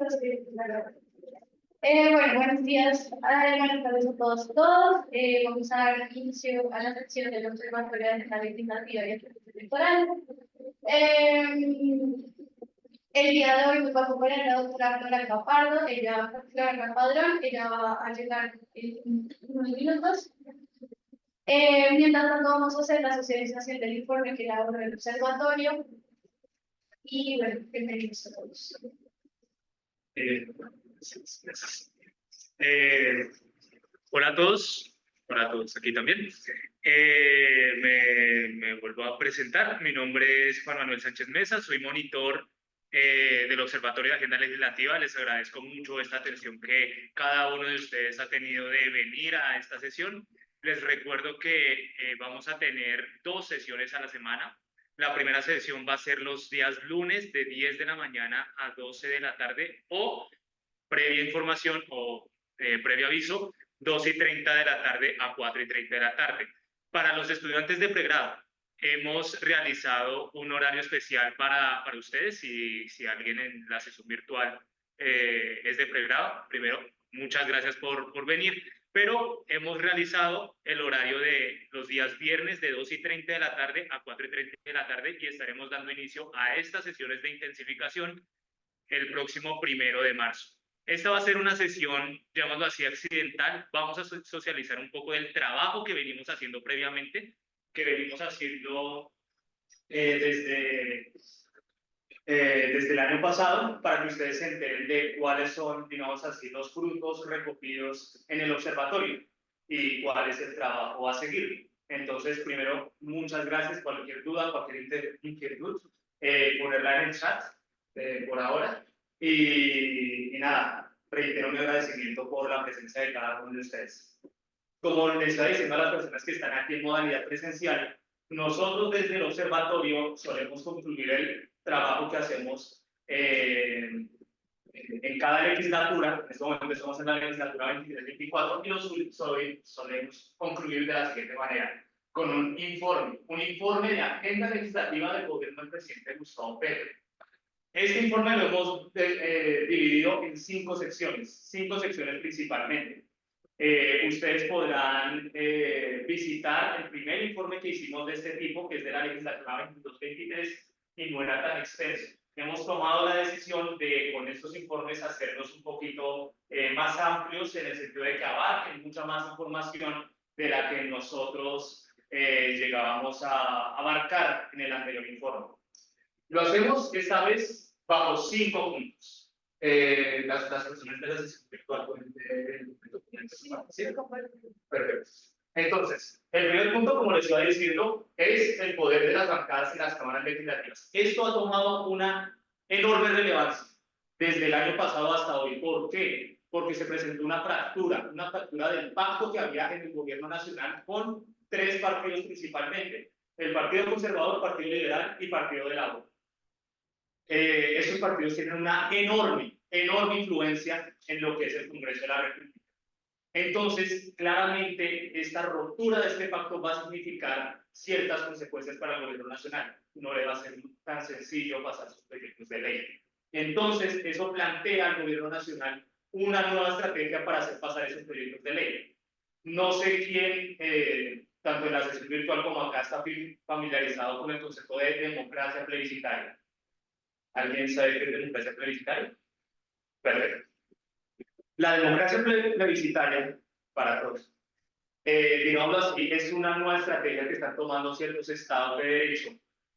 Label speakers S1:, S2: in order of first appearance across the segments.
S1: Bueno, buenos días, buenas tardes a todos y todas. Vamos a dar inicio a la sección del Observatorio de la Legislativa y Ejecución Electoral. El día de hoy nos va a acompañar la doctora Flora Capardo, Flora Padrón, ella va a llegar en unos minutos. Mientras tanto, vamos a hacer la socialización del informe que elabora el observatorio. Y bueno, bienvenidos a todos.
S2: Hola a todos aquí también. Me vuelvo a presentar. Mi nombre es Juan Manuel Sánchez Mesa, soy monitor del Observatorio de Agenda Legislativa. Les agradezco mucho esta atención que cada uno de ustedes ha tenido de venir a esta sesión. Les recuerdo que vamos a tener 2 sesiones a la semana. La primera sesión va a ser los días lunes de 10 de la mañana a 12 de la tarde o previa información o previo aviso, 2:30 de la tarde a 4:30 de la tarde. Para los estudiantes de pregrado, hemos realizado un horario especial para ustedes. Si alguien en la sesión virtual es de pregrado, primero, muchas gracias por venir, pero hemos realizado el horario de los días viernes de 2:30 de la tarde a 4:30 de la tarde y estaremos dando inicio a estas sesiones de intensificación el próximo 1 de marzo. Esta va a ser una sesión, llamámoslo así, accidental. Vamos a socializar un poco del trabajo que venimos haciendo previamente, que venimos haciendo desde el año pasado, para que ustedes se enteren de cuáles son, digamos así, los frutos recogidos en el observatorio y cuál es el trabajo a seguir. Entonces, primero, muchas gracias. Cualquier duda, cualquier inquietud, ponerla en el chat por ahora. Y nada, reitero mi agradecimiento por la presencia de cada uno de ustedes. Como les está diciendo a las personas que están aquí en modalidad presencial, nosotros desde el observatorio solemos concluir el trabajo que hacemos en cada legislatura. En este momento estamos en la legislatura 23-24 y lo solemos concluir de la siguiente manera, con un informe de agenda legislativa del gobierno del presidente Gustavo Petro. Este informe lo hemos dividido en 5 secciones principalmente. Ustedes podrán visitar el primer informe que hicimos de este tipo, que es de la legislatura 22-23, y no era tan extenso. Hemos tomado la decisión de, con estos informes, hacerlos un poquito más amplios, en el sentido de que abarquen mucha más información de la que nosotros llegábamos a abarcar en el anterior informe. Lo hacemos esta vez bajo 5 puntos. Las personas de la sesión virtual pueden ver el documento. ¿Sí? Perfecto. Entonces, el primer punto, como les iba diciendo, es el poder de las bancadas y las cámaras legislativas. Esto ha tomado una enorme relevancia desde el año pasado hasta hoy. ¿Por qué? Porque se presentó una fractura del pacto que había en el gobierno nacional con 3 partidos principalmente: el Partido Conservador, Partido Liberal y Partido del Agua. Estos partidos tienen una enorme influencia en lo que es el Congreso de la República. Entonces, claramente, esta ruptura de este pacto va a significar ciertas consecuencias para el gobierno nacional. No le va a ser tan sencillo pasar sus proyectos de ley. Entonces, eso plantea al gobierno nacional una nueva estrategia para hacer pasar esos proyectos de ley. No sé quién, tanto en la sesión virtual como acá, está familiarizado con el concepto de democracia plebiscitaria. ¿Alguien sabe qué es democracia plebiscitaria? Perfecto. La democracia plebiscitaria, para todos, digámoslo así, es una nueva estrategia que están tomando ciertos estados de derecho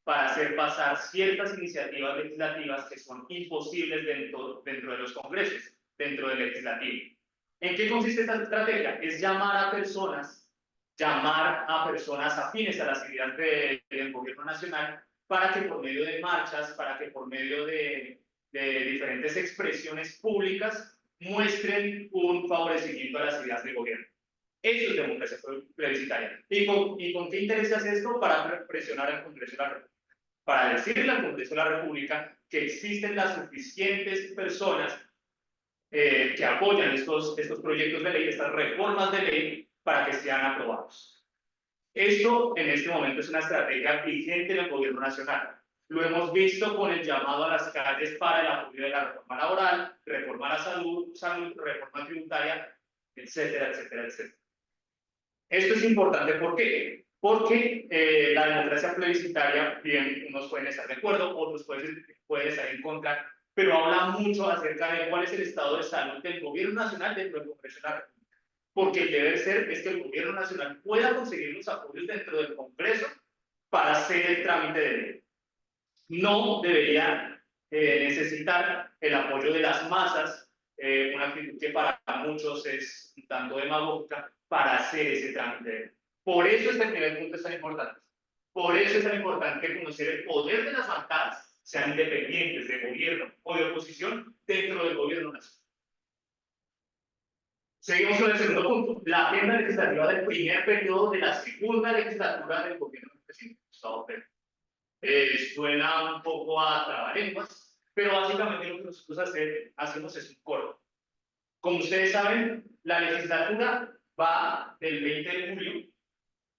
S2: para hacer pasar ciertas iniciativas legislativas que son imposibles dentro de los congresos, dentro del legislativo. ¿En qué consiste esta estrategia? Es llamar a personas afines a las ideas del gobierno nacional, para que por medio de marchas, para que por medio de diferentes expresiones públicas muestren un favorecimiento a las ideas del gobierno. Eso es democracia plebiscitaria. ¿Y con qué interés hace esto? Para presionar al Congreso de la República, para decirle al Congreso de la República que existen las suficientes personas que apoyan estos proyectos de ley, estas reformas de ley, para que sean aprobados. Esto en este momento es una estrategia vigente del gobierno nacional. Lo hemos visto con el llamado a las calles para el apoyo de la reforma laboral, reforma a la salud, reforma tributaria, etcétera, etcétera, etcétera. Esto es importante, ¿por qué? Porque la democracia plebiscitaria, bien, unos pueden estar de acuerdo, otros pueden estar en contra, pero habla mucho acerca de cuál es el estado de salud del gobierno nacional dentro del Congreso de la República. Porque el deber ser es que el gobierno nacional pueda conseguir los apoyos dentro del Congreso para hacer el trámite de ley. No debería necesitar el apoyo de las masas, una actitud que para muchos es un tanto demagógica, para hacer ese trámite. Por eso este primer punto es tan importante. Por eso es tan importante conocer el poder de las bancadas, sean independientes de gobierno o de oposición, dentro del gobierno nacional. Seguimos con el segundo punto, la agenda legislativa del primer periodo de la segunda legislatura del gobierno del presidente Gustavo Petro. Suena un poco a trabalenguas, pero básicamente lo que nosotros hacemos es un coro. Como ustedes saben, la legislatura va del 20 de julio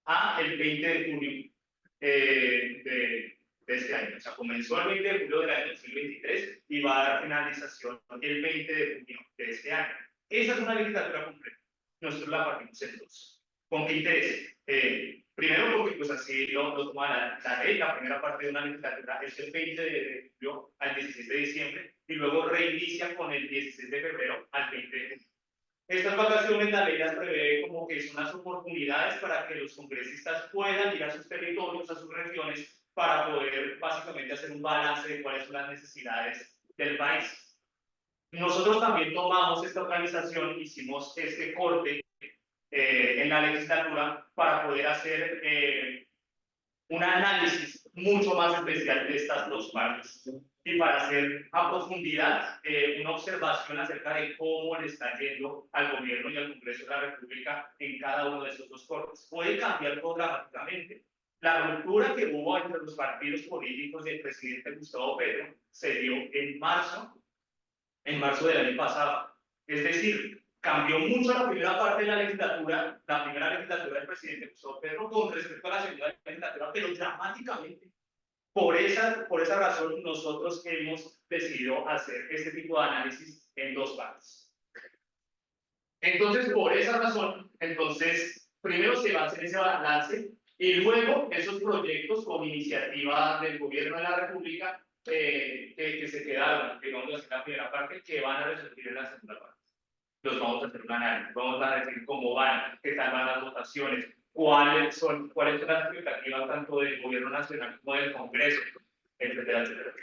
S2: a el 20 de junio de este año. O sea, comenzó el 20 de julio del año 2023 y va a dar finalización el 20 de junio de este año. Esa es una legislatura completa. Nosotros la partimos en dos. ¿Con qué interés? Primero porque pues así lo toma la ley, la primera parte de una legislatura es el 20 de julio al 16 de diciembre y luego reinicia con el 16 de febrero al 20 de junio. Estas vacaciones la ley las prevé como que son unas oportunidades para que los congresistas puedan ir a sus territorios, a sus regiones, para poder básicamente hacer un balance de cuáles son las necesidades del país. Nosotros también tomamos esta organización, hicimos este corte en la legislatura para poder hacer un análisis mucho más especial de estas dos partes y para hacer a profundidad una observación acerca de cómo le está yendo al gobierno y al Congreso de la República en cada uno de esos dos cortes. Puede cambiar todo dramáticamente. La ruptura que hubo entre los partidos políticos del presidente Gustavo Petro se dio en marzo del año pasado. Es decir, cambió mucho la primera parte de la primera legislatura del presidente Gustavo Petro con respecto a la segunda legislatura, pero dramáticamente. Por esa razón, nosotros hemos decidido hacer este tipo de análisis en dos partes. Entonces, por esa razón, primero se va a hacer ese balance y luego esos proyectos con iniciativa del gobierno de la República que se quedaron, digamos, en la primera parte, que van a resolver en la segunda parte. Los vamos a hacer un análisis, vamos a decir cómo van, qué tal van las votaciones, cuáles son las expectativas tanto del gobierno nacional como del Congreso, etcétera, etcétera.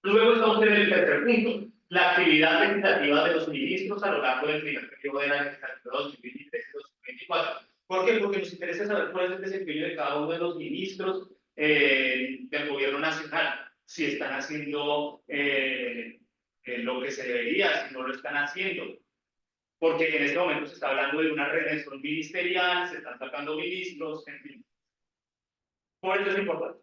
S2: Luego estamos en el tercer punto, la actividad legislativa de los ministros a lo largo del primer periodo de la legislatura 2023-2024. ¿Por qué? Porque nos interesa saber cuál es el desempeño de cada uno de los ministros del gobierno nacional, si están haciendo lo que se debería, si no lo están haciendo. Porque en este momento se está hablando de una reelección ministerial, se están sacando ministros, en fin. Por eso es importante.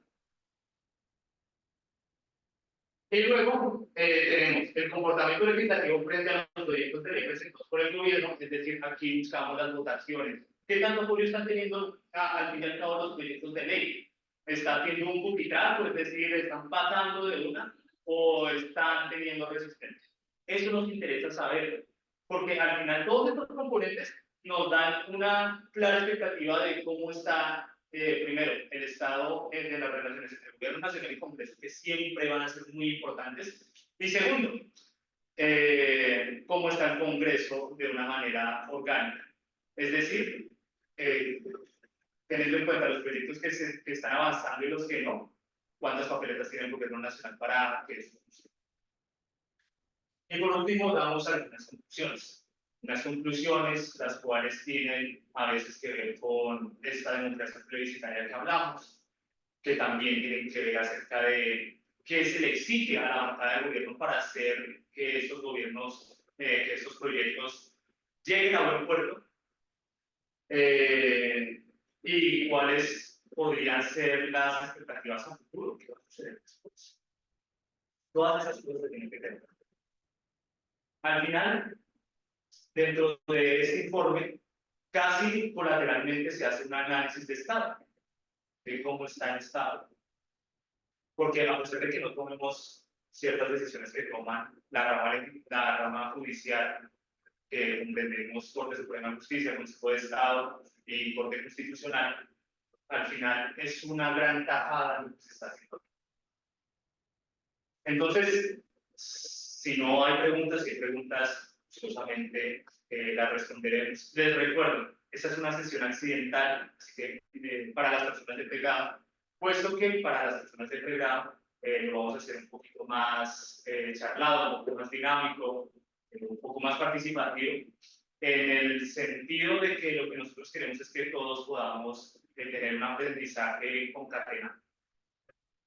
S2: Y luego tenemos el comportamiento legislativo frente a los proyectos de ley presentados por el gobierno, es decir, aquí buscamos las votaciones. ¿Qué tanto apoyo están teniendo al fin y al cabo los proyectos de ley? ¿Está haciendo un pupitrazo, es decir, están pasando de una o están teniendo resistencia? Eso nos interesa saber, porque al final todos estos componentes nos dan una clara expectativa de cómo está primero, el estado de las relaciones entre el gobierno nacional y Congreso, que siempre van a ser muy importantes. Y segundo, cómo está el Congreso de una manera orgánica. Es decir, teniendo en cuenta los proyectos que están avanzando y los que no, cuántas papeletas tiene el gobierno nacional para que esto funcione. Y por último, damos algunas conclusiones. Unas conclusiones las cuales tienen a veces que ver con esta democracia plebiscitaria que hablamos, que también tienen que ver acerca de qué se le exige a la bancada del gobierno para hacer que estos gobiernos, que estos proyectos lleguen a buen puerto, y cuáles podrían ser las expectativas a futuro que va a suceder después. Todas esas cosas se tienen que tener. Al final, dentro de este informe, casi colateralmente se hace un análisis de estado, de cómo está el estado. porque a pesar de que no tomemos ciertas decisiones que toman la rama judicial, que entendemos Corte Suprema de Justicia, Consejo de Estado y Corte Constitucional, al final es una gran tajada lo que se está haciendo. Entonces, si no hay preguntas, si hay preguntas, justamente las responderemos. Les recuerdo, esta es una sesión accidental, así que para las personas de pregrado, puesto que para las personas de pregrado lo vamos a hacer un poquito más charlado, un poco más dinámico, un poco más participativo, en el sentido de que lo que nosotros queremos es que todos podamos tener un aprendizaje con cadena.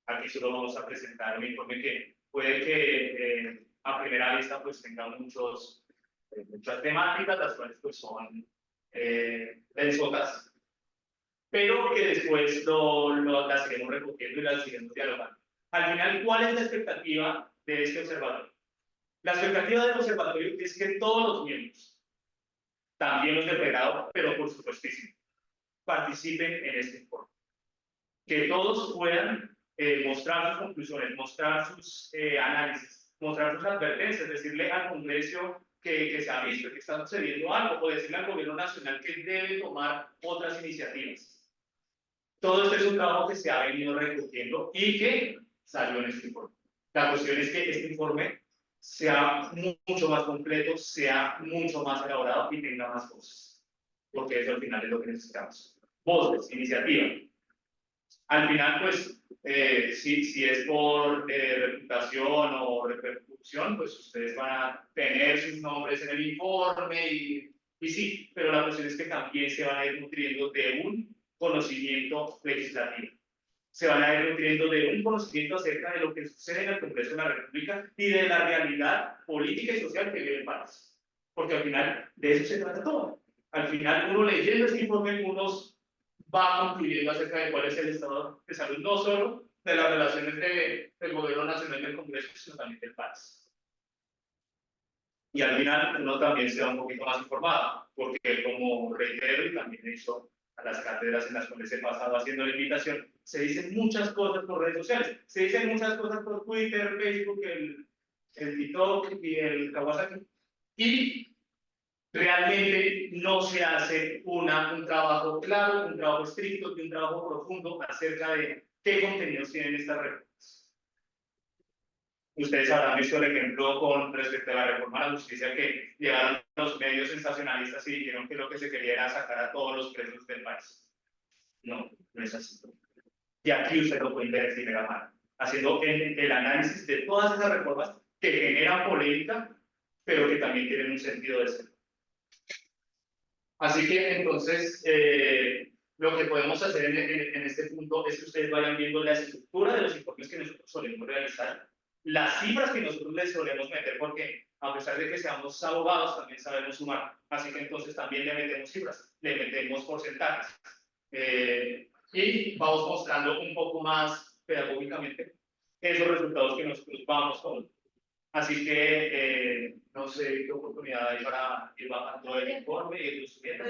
S2: Aquí solo vamos a presentar un informe que puede que a primera vista pues tenga muchas temáticas, las cuales pues son densas, pero que después las iremos recogiendo y las iremos dialogando. Al final, ¿cuál es la expectativa de este observatorio? La expectativa del observatorio es que todos los miembros, también los de pregrado, pero por supuestísimo, participen en este informe. Que todos puedan mostrar sus conclusiones, mostrar sus análisis, mostrar sus advertencias, decirle al Congreso que se ha visto, que está sucediendo algo, o decirle al Gobierno Nacional que debe tomar otras iniciativas. Todo esto es un trabajo que se ha venido recogiendo y que salió en este informe. La cuestión es que este informe sea mucho más completo, sea mucho más elaborado y tenga más voces, porque eso al final es lo que necesitamos. Voces, iniciativa. Al final, pues, si es por reputación o repercusión, pues ustedes van a tener sus nombres en el informe y sí, pero la cuestión es que también se van a ir nutriendo de un conocimiento legislativo. Se van a ir nutriendo de un conocimiento acerca de lo que sucede en el Congreso de la República y de la realidad política y social que vive el país. Porque al final de eso se trata todo. Al final, uno leyendo este informe, unos va concluyendo acerca de cuál es el estado de salud, no solo de las relaciones del gobierno nacional y del Congreso, sino también del país. Y al final uno también se da un poquito más informado, porque como reitero y también he dicho a las cátedras en las cuales he pasado haciendo la invitación, se dicen muchas cosas por redes sociales, se dicen muchas cosas por Twitter, Facebook, el TikTok y el Kawasaki, y realmente no se hace un trabajo claro, un trabajo estricto y un trabajo profundo acerca de qué contenidos tienen estas reformas. Ustedes habrán visto el ejemplo con respecto a la reforma a la justicia que llegaron los medios sensacionalistas y dijeron que lo que se quería era sacar a todos los presos del país. No, no es así. Y aquí usted lo puede ver de primera mano, haciendo el análisis de todas esas reformas que generan polémica, pero que también tienen un sentido de ser. Así que entonces, lo que podemos hacer en este punto es que ustedes vayan viendo la estructura de los informes que nosotros solemos realizar, las cifras que nosotros les solemos meter, porque a pesar de que seamos abogados, también sabemos sumar. Así que entonces también le metemos cifras, le metemos porcentajes. Y vamos mostrando un poco más pedagógicamente esos resultados que nosotros vamos con. Así que no sé qué oportunidad hay para ir bajando el informe y ir subiendo.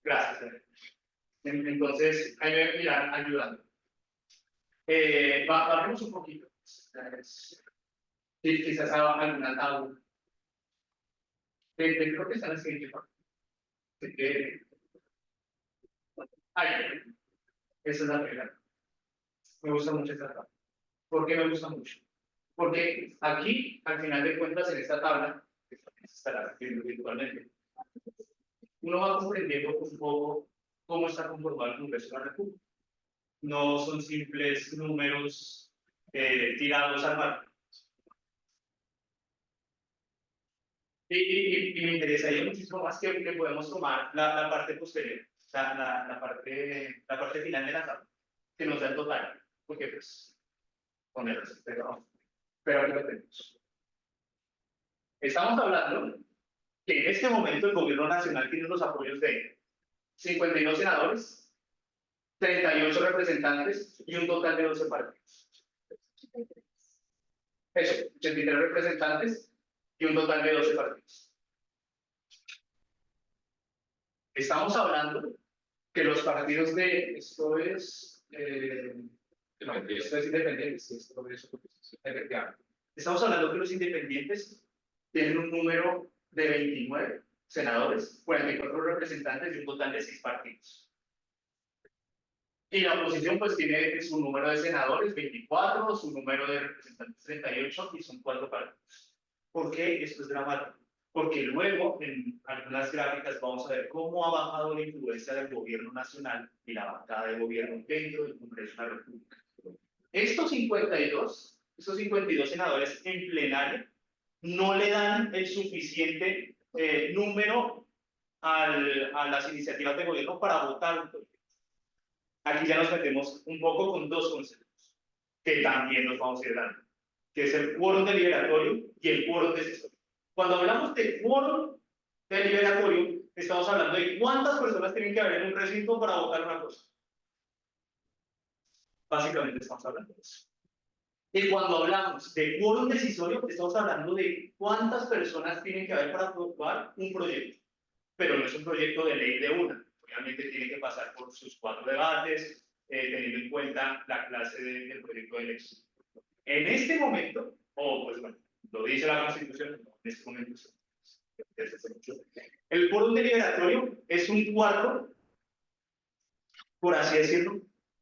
S2: Gracias. Entonces, ahí me irán ayudando. Bajemos un poquito. Quizás alguna tabla. Creo que está en la siguiente parte. Ahí, esa es la primera. Me gusta mucho esta tabla. ¿Por qué me gusta mucho? Porque aquí, al final de cuentas, en esta tabla, que se estará viendo virtualmente, uno va comprendiendo un poco cómo está conformado el Congreso de la República. No son simples números tirados al mar. Y me interesaría muchísimo más que podemos tomar la parte posterior, la parte final de la tabla, que nos da el total, porque pues, con el resultado, pero aquí lo tenemos. Estamos hablando que en este momento el gobierno nacional tiene los apoyos de 52 senadores, 38 representantes y un total de 12 partidos. Eso, 83 representantes y un total de 12 partidos. Estamos hablando que los partidos de, esto es Esto es independiente, sí, esto es efectivamente. Estamos hablando que los independientes tienen un número de 29 senadores, 44 representantes y un total de 6 partidos. Y la oposición pues tiene su número de senadores, 24, su número de representantes, 38, y son 4 partidos. ¿Por qué esto es dramático? Porque luego en algunas gráficas vamos a ver cómo ha bajado la influencia del gobierno nacional y la bancada de gobierno dentro del Congreso de la República. Estos 52 senadores en plenario no le dan el suficiente número a las iniciativas de gobierno para votar un proyecto. Aquí ya nos metemos un poco con 2 conceptos que también nos vamos a ir dando, que es el quórum deliberatorio y el quórum decisorio. Cuando hablamos de quórum deliberatorio, estamos hablando de cuántas personas tienen que haber en un recinto para votar una cosa. Básicamente estamos hablando de eso. Y cuando hablamos de quórum decisorio, estamos hablando de cuántas personas tienen que haber para aprobar un proyecto. Pero no es un proyecto de ley de una. Obviamente tiene que pasar por sus 4 debates, teniendo en cuenta la clase del proyecto de ley. En este momento, pues bueno, lo dice la Constitución, no, en este momento el quórum deliberatorio es un cuarto, por así decirlo,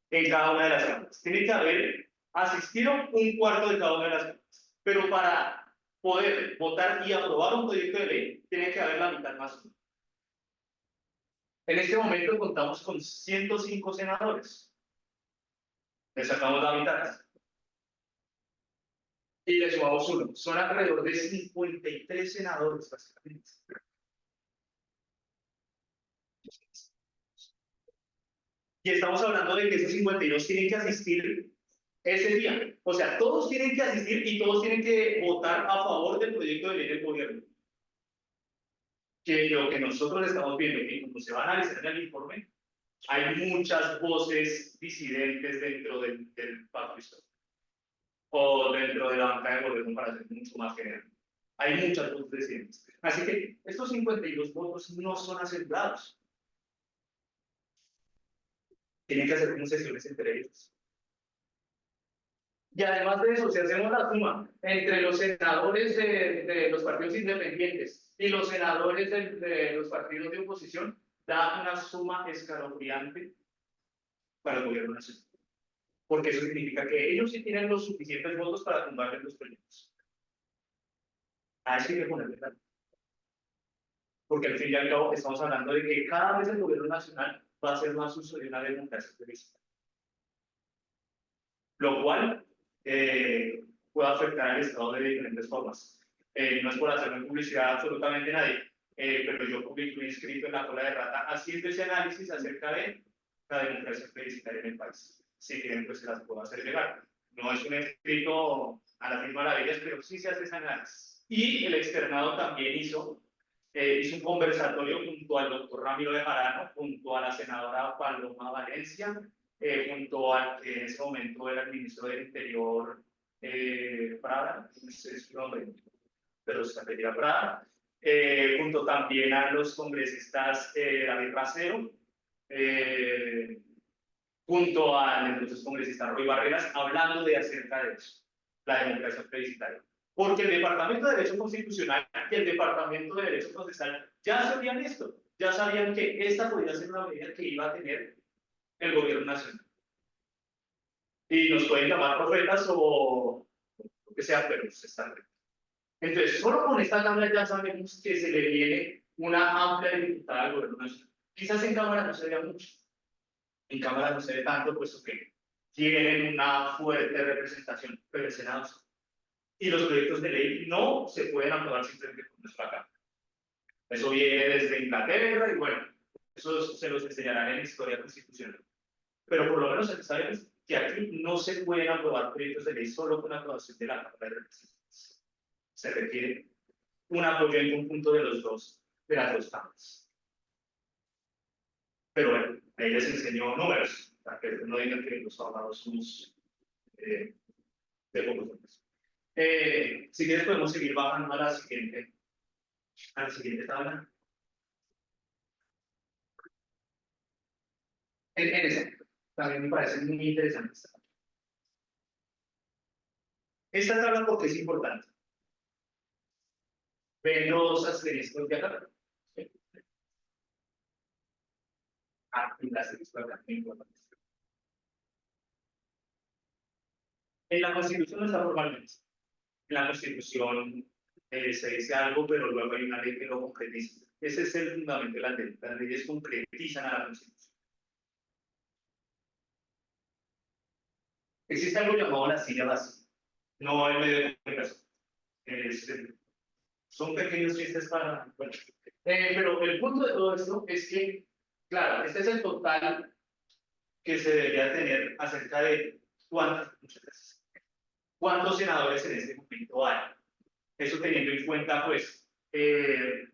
S2: en cada una de las cámaras. Tiene que haber asistido un cuarto de cada una de las cámaras. Pero para poder votar y aprobar un proyecto de ley, tiene que haber la mitad más uno. En este momento contamos con 105 senadores. Le sacamos la mitad. Y le sumamos uno. Son alrededor de 53 senadores, básicamente. Y estamos hablando de que esos 52 tienen que asistir ese día. O sea, todos tienen que asistir y todos tienen que votar a favor del proyecto de ley del gobierno. Que lo que nosotros estamos viendo, que como se va a analizar en el informe, hay muchas voces disidentes dentro del pacto histórico o dentro de la bancada de gobierno, para ser mucho más general. Hay muchas voces disidentes. Así que estos 52 votos no son asegurados. Tienen que hacer concesiones entre ellos. Y además de eso, si hacemos la suma entre los senadores de los partidos independientes y los senadores de los partidos de oposición, da una suma escalofriante para el gobierno nacional. Porque eso significa que ellos sí tienen los suficientes votos para tumbar los proyectos. A eso hay que ponerle claro. Porque al fin y al cabo estamos hablando de que cada vez el gobierno nacional va a hacer más uso de una democracia plebiscitaria. Lo cual puede afectar al Estado de diferentes formas. No es por hacerme publicidad absolutamente nadie, pero yo publiqué un escrito en la cola de rata haciendo ese análisis acerca de la democracia plebiscitaria en el país. Si quieren, pues se las puedo hacer llegar. No es un escrito a las mil maravillas, pero sí se hace ese análisis. Y el externado también hizo un conversatorio junto al doctor Ramiro de Jarano, junto a la senadora Paloma Valencia, junto al que en ese momento era el ministro del Interior, Prada, no sé su nombre, pero se apellida Prada, junto también a los congresistas David Racero, junto al entonces congresista Roy Barreras, hablando de acerca de eso, la democracia plebiscitaria. Porque el Departamento de Derecho Constitucional y el Departamento de Derecho Procesal ya sabían esto, ya sabían que esta podía ser una medida que iba a tener el gobierno nacional. Y nos pueden llamar profetas o lo que sea, pero se están. Entonces, solo con esta Cámara ya sabemos que se le viene una amplia dificultad al gobierno nacional. Quizás en Cámara no se vea mucho, en Cámara no se ve tanto, puesto que tienen una fuerte representación, pero en Senado sí. Y los proyectos de ley no se pueden aprobar simplemente con nuestra Cámara. Eso viene desde Inglaterra y bueno, eso se los enseñarán en historia constitucional. Pero por lo menos sabemos que aquí no se pueden aprobar proyectos de ley solo con la aprobación de la Cámara de Representantes. Se requiere un apoyo en conjunto de las dos cámaras. Pero bueno, ahí les enseño números, para que no digan que los abogados somos de pocos números. Si quieres podemos seguir bajando a la siguiente tabla. En esa, también me parece muy interesante esta. Esta tabla, ¿por qué es importante? Ven los asteriscos de acá. El asterisco de acá. En la Constitución no está formalmente. En la Constitución se dice algo, pero luego hay una ley que lo concretiza. Ese es el fundamento de las leyes. Las leyes concretizan a la Constitución. Existe algo llamado la silla vacía. No el medio de comunicación. Son pequeños chistes para... Bueno, pero el punto de todo esto es que, claro, este es el total que se debería tener acerca de cuántos senadores en este momento hay. Eso teniendo en cuenta, pues,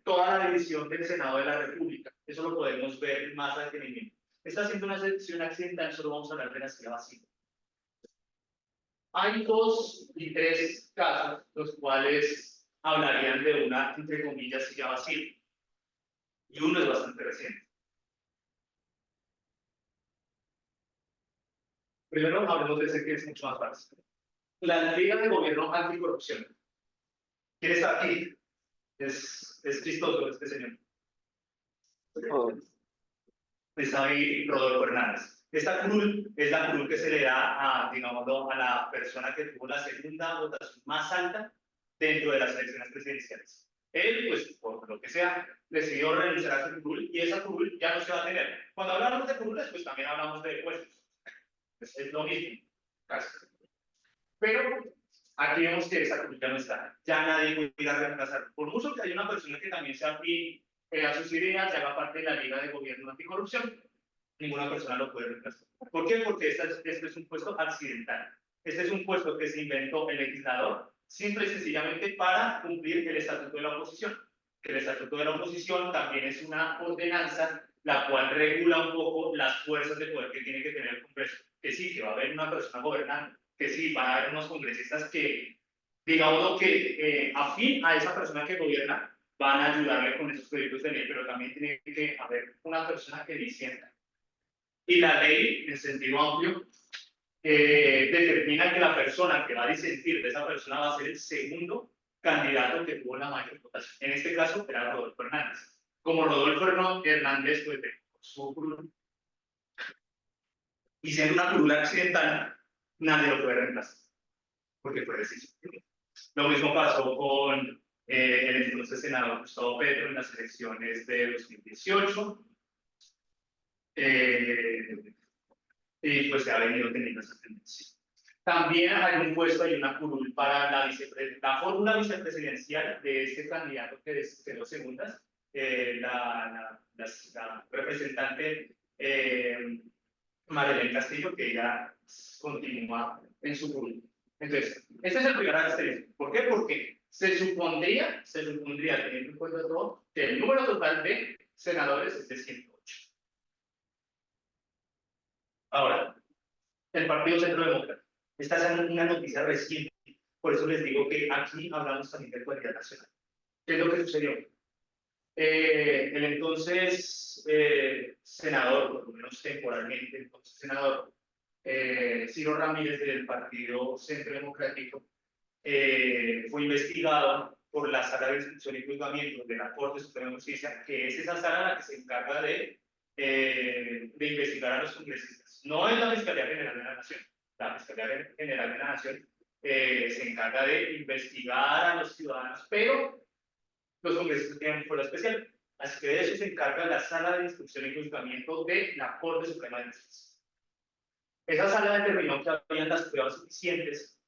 S2: toda la división del Senado de la República. Eso lo podemos ver más al detenimiento. Esta siendo una sección accidental, solo vamos a hablar de la silla vacía. Hay 2 y 3 casos, los cuales hablarían de una, entre comillas, silla vacía. Y uno es bastante reciente. Primero hablemos de ese que es mucho más fácil. La Liga de Gobierno Anticorrupción. ¿Quién está aquí? Es chistoso este señor. Está ahí Rodolfo Hernández. Esta curul es la curul que se le da a, digamos, a la persona que tuvo la segunda votación más alta dentro de las elecciones presidenciales. Él, pues, por lo que sea, decidió renunciar a su curul y esa curul ya no se va a tener. Cuando hablamos de curules, pues también hablamos de puestos. Pues es lo mismo, casi. Pero aquí vemos que esa curul ya no está. Ya nadie puede ir a reemplazar. Por mucho que haya una persona que también sea afín a sus ideas, ya haga parte de la Liga de Gobierno Anticorrupción, ninguna persona lo puede reemplazar. ¿Por qué? Porque este es un puesto accidental. Este es un puesto que se inventó el legislador simple y sencillamente para cumplir el estatuto de la oposición. El estatuto de la oposición también es una ordenanza la cual regula un poco las fuerzas de poder que tiene que tener el Congreso. Que sí, que va a haber una persona gobernando, que sí, van a haber unos congresistas que, digamos que afín a esa persona que gobierna, van a ayudarle con esos proyectos de ley, pero también tiene que haber una persona que disienta. Y la ley, en sentido amplio, determina que la persona que va a disentir de esa persona va a ser el segundo candidato que tuvo la mayor votación. En este caso era Rodolfo Hernández. Como Rodolfo Hernández, pues, su curul, y siendo una curul accidental, nadie lo puede reemplazar, porque fue decisión. Lo mismo pasó con el entonces senador Gustavo Petro en las elecciones de 2018. Y pues se ha venido teniendo esa tendencia. También hay un puesto, hay una curul para la fórmula vicepresidencial de este candidato que quedó segundas, la representante Marilén Castillo, que ya continúa en su curul. Entonces, este es el primer asterisco. ¿Por qué? Porque se supondría, teniendo en cuenta todo, que el número total de senadores es de 108. Ahora, el Partido Centro Democrático. Esta es una noticia reciente, por eso les digo que aquí hablamos también de cualidad nacional. ¿Qué es lo que sucedió? El entonces senador, por lo menos temporalmente, entonces senador Ciro Ramírez del Partido Centro Democrático, fue investigado por la Sala de Instrucción y Juzgamiento de la Corte Suprema de Justicia, que es esa sala la que se encarga de investigar a los congresistas. No es la Fiscalía General de la Nación. La Fiscalía General de la Nación se encarga de investigar a los ciudadanos, pero los congresistas tienen un fuero especial. Así que de eso se encarga la Sala de Instrucción y Juzgamiento de la Corte Suprema de Justicia. Esa sala determinó que habían las pruebas suficientes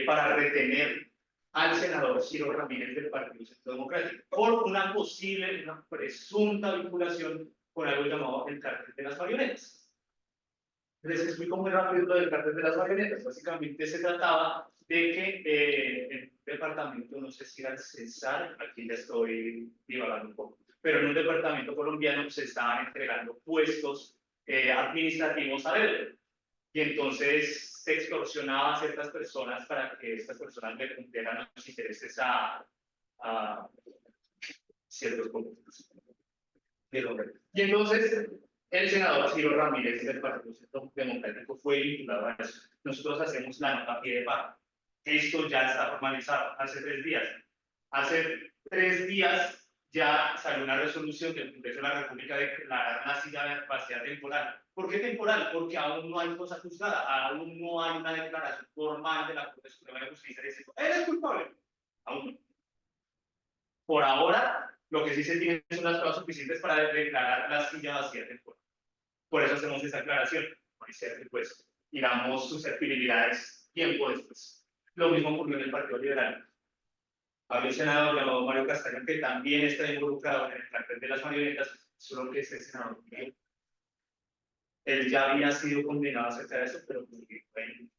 S2: para retener al senador Ciro Ramírez del Partido Centro Democrático por una posible, una presunta vinculación con algo llamado el cártel de las marionetas. Les explico muy rápido lo del cártel de las marionetas. Básicamente se trataba de que en un departamento, no sé si era el Cesar, aquí ya estoy divagando un poco, pero en un departamento colombiano se estaban entregando puestos administrativos a dedo. Y entonces se extorsionaba a ciertas personas para que estas personas le cumplieran los intereses a ciertos conflictos. Y entonces el senador Ciro Ramírez del Partido Centro Democrático fue vinculado a eso. Nosotros hacemos la nota a pie de página. Esto ya está formalizado hace 3 días. Hace 3 días ya salió una resolución del Congreso de la República de declarar una silla vacía temporal. ¿Por qué temporal? Porque aún no hay cosa juzgada, aún no hay una declaración formal de la Corte Suprema de Justicia diciendo, eres culpable. Aún no. Por ahora, lo que sí se tiene son las pruebas suficientes para declarar la silla vacía temporal. Por eso hacemos esa aclaración, para que pues digamos susceptibilidades tiempo después. Lo mismo ocurrió en el Partido Liberal. Había un senador llamado Mario Castaño que también está involucrado en el cartel de las marionetas, solo que ese senador murió. Él ya había sido condenado acerca de eso, pero murió en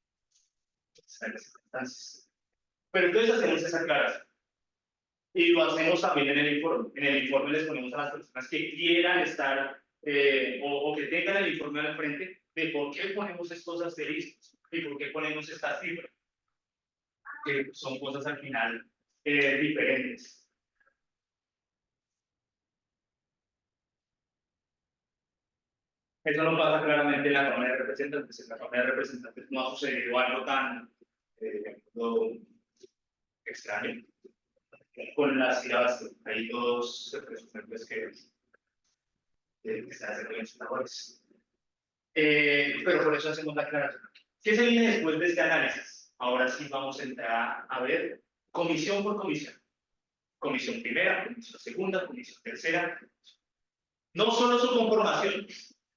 S2: circunstancias. Pero entonces hacemos esa aclaración. Y lo hacemos también en el informe. En el informe les ponemos a las personas que quieran estar o que tengan el informe al frente de por qué ponemos estos asteriscos y por qué ponemos esta cifra, que son cosas al final diferentes. Eso no pasa claramente en la Cámara de Representantes. En la Cámara de Representantes no ha sucedido algo tan extraño. Con las sílabas hay dos representantes que están haciendo bien sus labores. Pero por eso hacemos la aclaración. ¿Qué se viene después de este análisis? Ahora sí vamos a entrar a ver comisión por comisión. Comisión primera, comisión segunda, comisión tercera. No solo su conformación,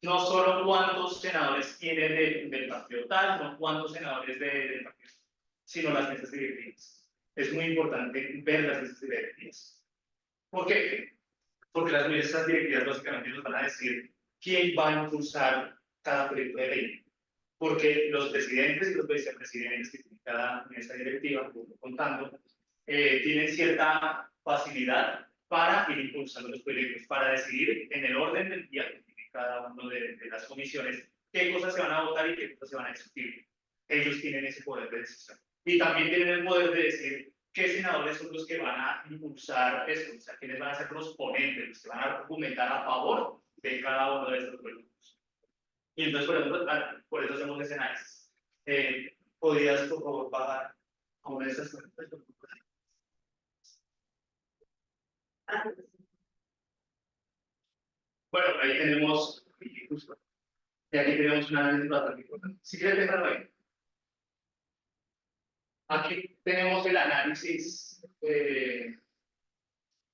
S2: no solo cuántos senadores tienen del partido tal, no cuántos senadores del partido, sino las mesas directivas. Es muy importante ver las mesas directivas. ¿Por qué? Porque las mesas directivas básicamente nos van a decir quién va a impulsar cada proyecto de ley. Porque los presidentes y los vicepresidentes que tienen cada mesa directiva, contando, tienen cierta facilidad para ir impulsando los proyectos, para decidir en el orden del día que tiene cada uno de las comisiones qué cosas se van a votar y qué cosas se van a discutir. Ellos tienen ese poder de decisión. Y también tienen el poder de decir qué senadores son los que van a impulsar esto, o sea, quiénes van a ser los ponentes, los que van a argumentar a favor de cada uno de estos proyectos. Y entonces, por eso hacemos ese análisis. ¿Podrías, por favor, bajar a una de esas cuentas? Bueno, ahí tenemos, y aquí tenemos un análisis bastante importante. Si quieres dejarlo ahí. Aquí tenemos el análisis,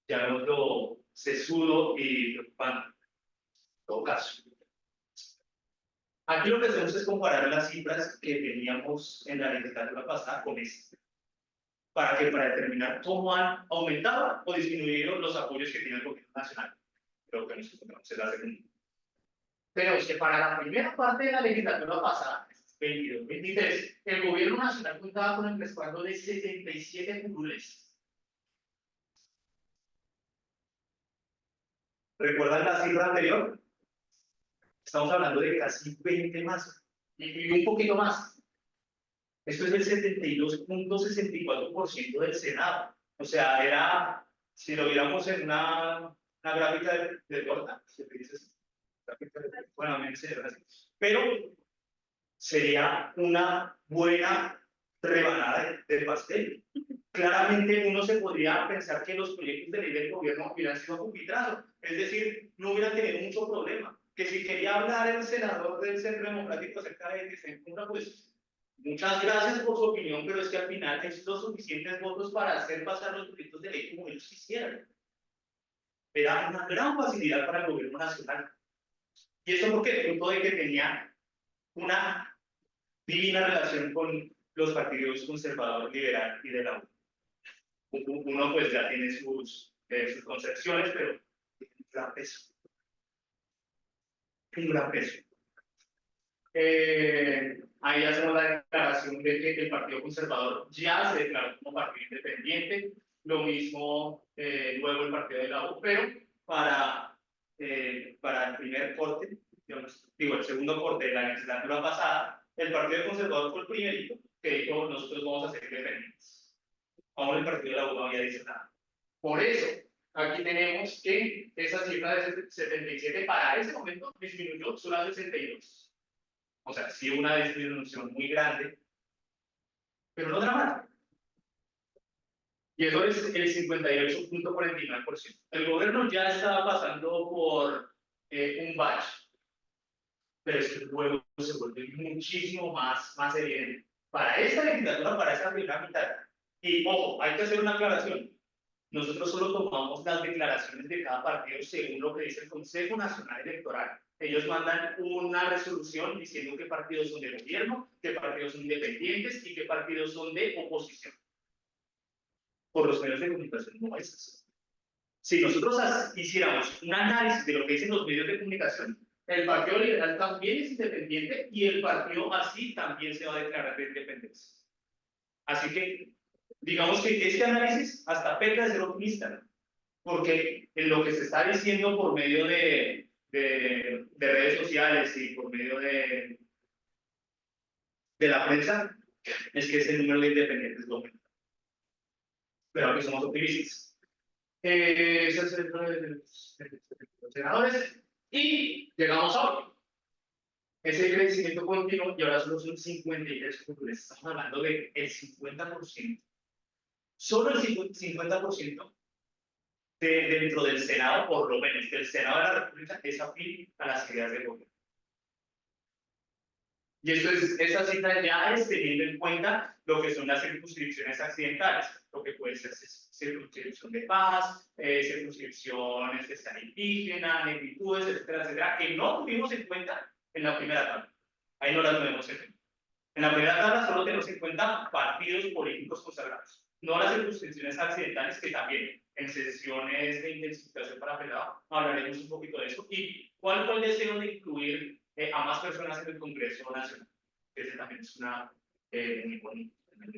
S2: llamémoslo sesudo y preocupante, en todo caso. Aquí lo que hacemos es comparar las cifras que teníamos en la legislatura pasada con esta, para determinar cómo han aumentado o disminuido los apoyos que tiene el gobierno nacional. Creo que nos encontramos en la segunda. Pero es que para la primera parte de la legislatura pasada, 22-23, el gobierno nacional contaba con el respaldo de 77 curules. ¿Recuerdan la cifra anterior? Estamos hablando de casi 20 más, y un poquito más. Esto es del 72.64% del Senado. O sea, era, si lo viéramos en una gráfica de torta, bueno, a mí me se así, pero sería una buena rebanada de pastel. Claramente uno se podría pensar que los proyectos de ley del gobierno hubieran sido arbitrados, es decir, no hubieran tenido mucho problema. Que si quería hablar el senador del Centro Democrático acerca de que se cumpla, pues muchas gracias por su opinión, pero es que al final es los suficientes votos para hacer pasar los proyectos de ley como ellos quisieran. Era una gran facilidad para el gobierno nacional. Y eso porque fruto de que tenía una divina relación con los partidos conservador, liberal y de la U. Uno pues ya tiene sus concepciones, pero tiene un gran peso. Un gran peso. Ahí hacemos la declaración de que el Partido Conservador ya se declaró como partido independiente, lo mismo luego el Partido de la U, pero para el primer corte, el segundo corte de la legislatura pasada, el Partido Conservador fue el primerito que dijo, nosotros vamos a ser independientes. Aún el Partido de la U no había dicho nada. Por eso, aquí tenemos que esa cifra de 77 para ese momento disminuyó solo a 62. O sea, sí una disminución muy grande, pero no dramático. Y eso es el 58.49%. El gobierno ya estaba pasando por un batch, pero es que luego se vuelve muchísimo más evidente. Para esta legislatura, para esta primera mitad. Y ojo, hay que hacer una aclaración. Nosotros solo tomamos las declaraciones de cada partido según lo que dice el Consejo Nacional Electoral. Ellos mandan una resolución diciendo qué partidos son de gobierno, qué partidos son independientes y qué partidos son de oposición. Por los medios de comunicación no es así. Si nosotros hiciéramos un análisis de lo que dicen los medios de comunicación, el Partido Liberal también es independiente y el partido así también se va a declarar de independencia. Así que, digamos que este análisis hasta peca de ser optimista, porque en lo que se está diciendo por medio de redes sociales y por medio de la prensa, es que ese número de independientes lo aumenta. Pero que somos optimistas. Ese es el número de los senadores. Y llegamos a hoy. Ese crecimiento continuo y ahora solo son 53%. Estamos hablando del 50%. Solo el 50% dentro del Senado, por lo menos del Senado de la República, es afín a las ideas del gobierno. Y esa cifra ya es teniendo en cuenta lo que son las circunscripciones accidentales, lo que puede ser circunscripción de paz, circunscripciones que sean indígenas, negritudes, etcétera, etcétera, que no tuvimos en cuenta en la primera tabla. Ahí no la tenemos en cuenta. En la primera tabla solo tenemos en cuenta partidos políticos consagrados, no las circunscripciones accidentales, que también en sesiones de intensificación para pelado hablaremos un poquito de eso. ¿Y cuál fue el deseo de incluir a más personas en el Congreso Nacional? Ese también es una muy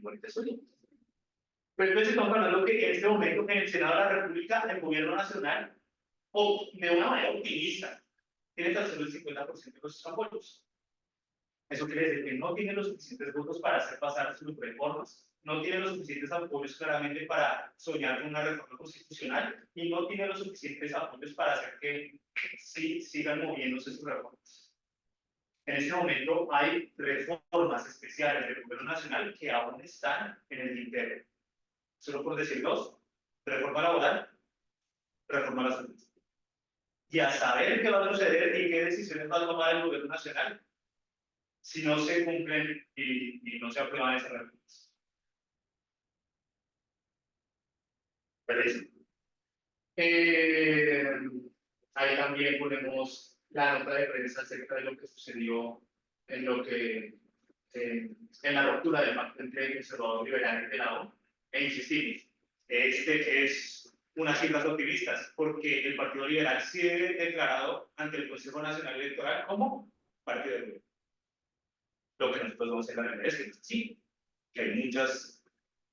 S2: bonita historia. Pero entonces estamos hablando que en este momento en el Senado de la República, el gobierno nacional, o de una manera optimista, tiene tan solo el 50% de los apoyos. Eso quiere decir que no tiene los suficientes votos para hacer pasar sus reformas, no tiene los suficientes apoyos claramente para soñar con una reforma constitucional y no tiene los suficientes apoyos para hacer que sí sigan moviéndose sus reformas. En este momento hay reformas especiales del gobierno nacional que aún están en el tintero. Solo por decir dos: reforma laboral, reforma a la salud. Y a saber qué va a suceder y qué decisiones va a tomar el gobierno nacional si no se cumplen y no se aprueban esas reformas. Ahí también ponemos la nota de prensa acerca de lo que sucedió en la ruptura del pacto entre conservadores liberales de la ONU. E insistimos, este es unas cifras optimistas, porque el Partido Liberal sí ha declarado ante el Consejo Nacional Electoral como partido de gobierno. Lo que nosotros vamos a hacer es que sí, que hay muchas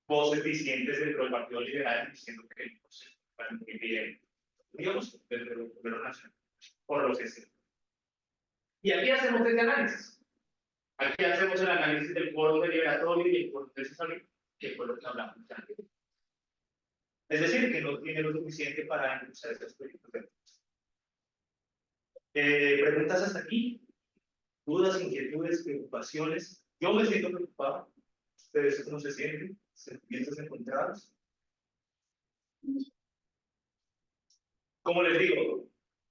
S2: voces disidentes dentro del Partido Liberal diciendo que no se van muy bien, digamos, dentro del gobierno nacional, por lo que sea. Y aquí hacemos este análisis. Aquí hacemos el análisis del quórum deliberatorio y el quórum decisorio, que fue lo que hablamos antes. Es decir, que no tiene lo suficiente para impulsar esas políticas. ¿Preguntas hasta aquí? ¿Dudas, inquietudes, preocupaciones? Yo me siento preocupado. ¿Ustedes cómo se sienten? ¿Sentimientos encontrados? Como les digo,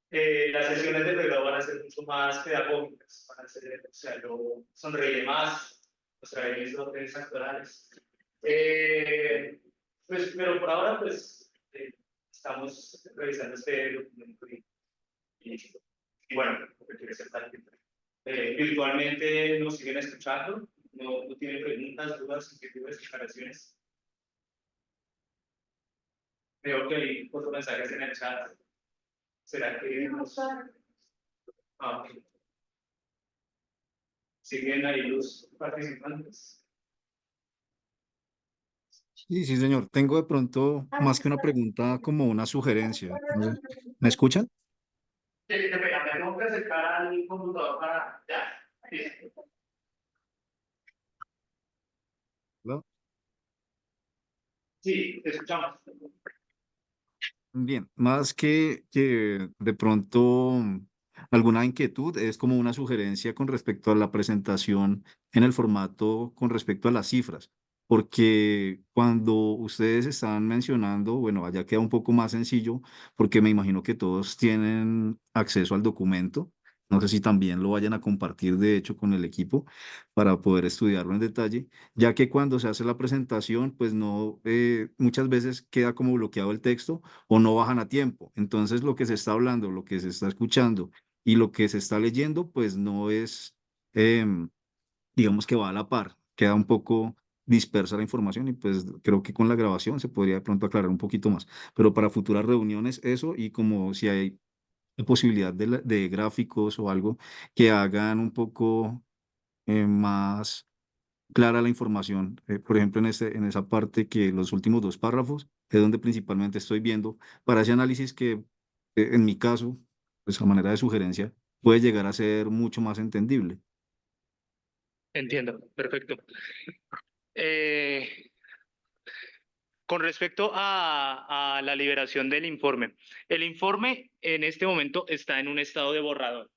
S2: las sesiones de pregrado van a ser mucho más pedagógicas, van a ser, o sea, yo sonreiré más, o sea, mis dotes actorales. Pues, pero por ahora, pues, estamos revisando este documento y bueno, lo que quiere ser tal virtualmente nos siguen escuchando, no tienen preguntas, dudas, inquietudes, declaraciones. Veo que hay otros mensajes en el chat. ¿Será que nos... okay. ¿Siguen ahí los participantes?
S3: Sí, sí, señor. Tengo de pronto más que una pregunta, como una sugerencia. No sé. ¿Me escuchan?
S2: Espera, me tengo que acercar al computador para... Ya.
S3: ¿No?
S2: Sí, te escuchamos.
S3: Bien, más que de pronto alguna inquietud, es como una sugerencia con respecto a la presentación en el formato con respecto a las cifras. porque cuando ustedes están mencionando, bueno, allá queda un poco más sencillo, porque me imagino que todos tienen acceso al documento. No sé si también lo vayan a compartir, de hecho, con el equipo para poder estudiarlo en detalle, ya que cuando se hace la presentación, pues no, muchas veces queda como bloqueado el texto o no bajan a tiempo. Entonces, lo que se está hablando, lo que se está escuchando y lo que se está leyendo, pues no es, em, digamos que va a la par, queda un poco dispersa la información y pues creo que con la grabación se podría de pronto aclarar un poquito más. Pero para futuras reuniones, eso y como si hay posibilidad de gráficos o algo que hagan un poco más clara la información. Por ejemplo, en esa parte que los últimos dos párrafos es donde principalmente estoy viendo para ese análisis que en mi caso, pues a manera de sugerencia, puede llegar a ser mucho más entendible.
S2: Entiendo, perfecto. Eh, con respecto a la liberación del informe, el informe en este momento está en un estado de borrador.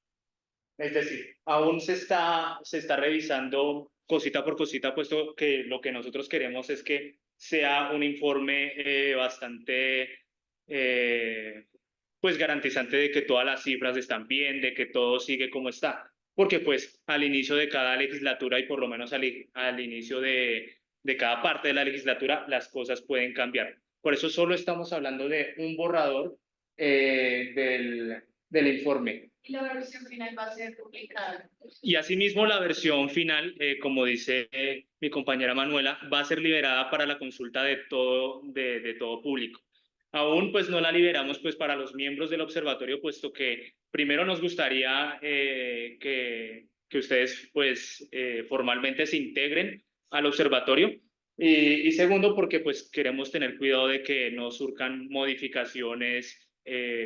S2: Es decir, aún se está revisando cosita por cosita, puesto que lo que nosotros queremos es que sea un informe bastante, eh, pues garantizante de que todas las cifras están bien, de que todo sigue como está. Porque pues al inicio de cada legislatura y por lo menos al inicio de cada parte de la legislatura, las cosas pueden cambiar. Por eso solo estamos hablando de un borrador del informe.
S1: Y la versión final va a ser publicada.
S2: Y asimismo la versión final, como dice mi compañera Manuela, va a ser liberada para la consulta de todo público. Aún pues no la liberamos pues para los miembros del observatorio, puesto que primero nos gustaría que ustedes pues formalmente se integren al observatorio y segundo porque pues queremos tener cuidado de que no surcan modificaciones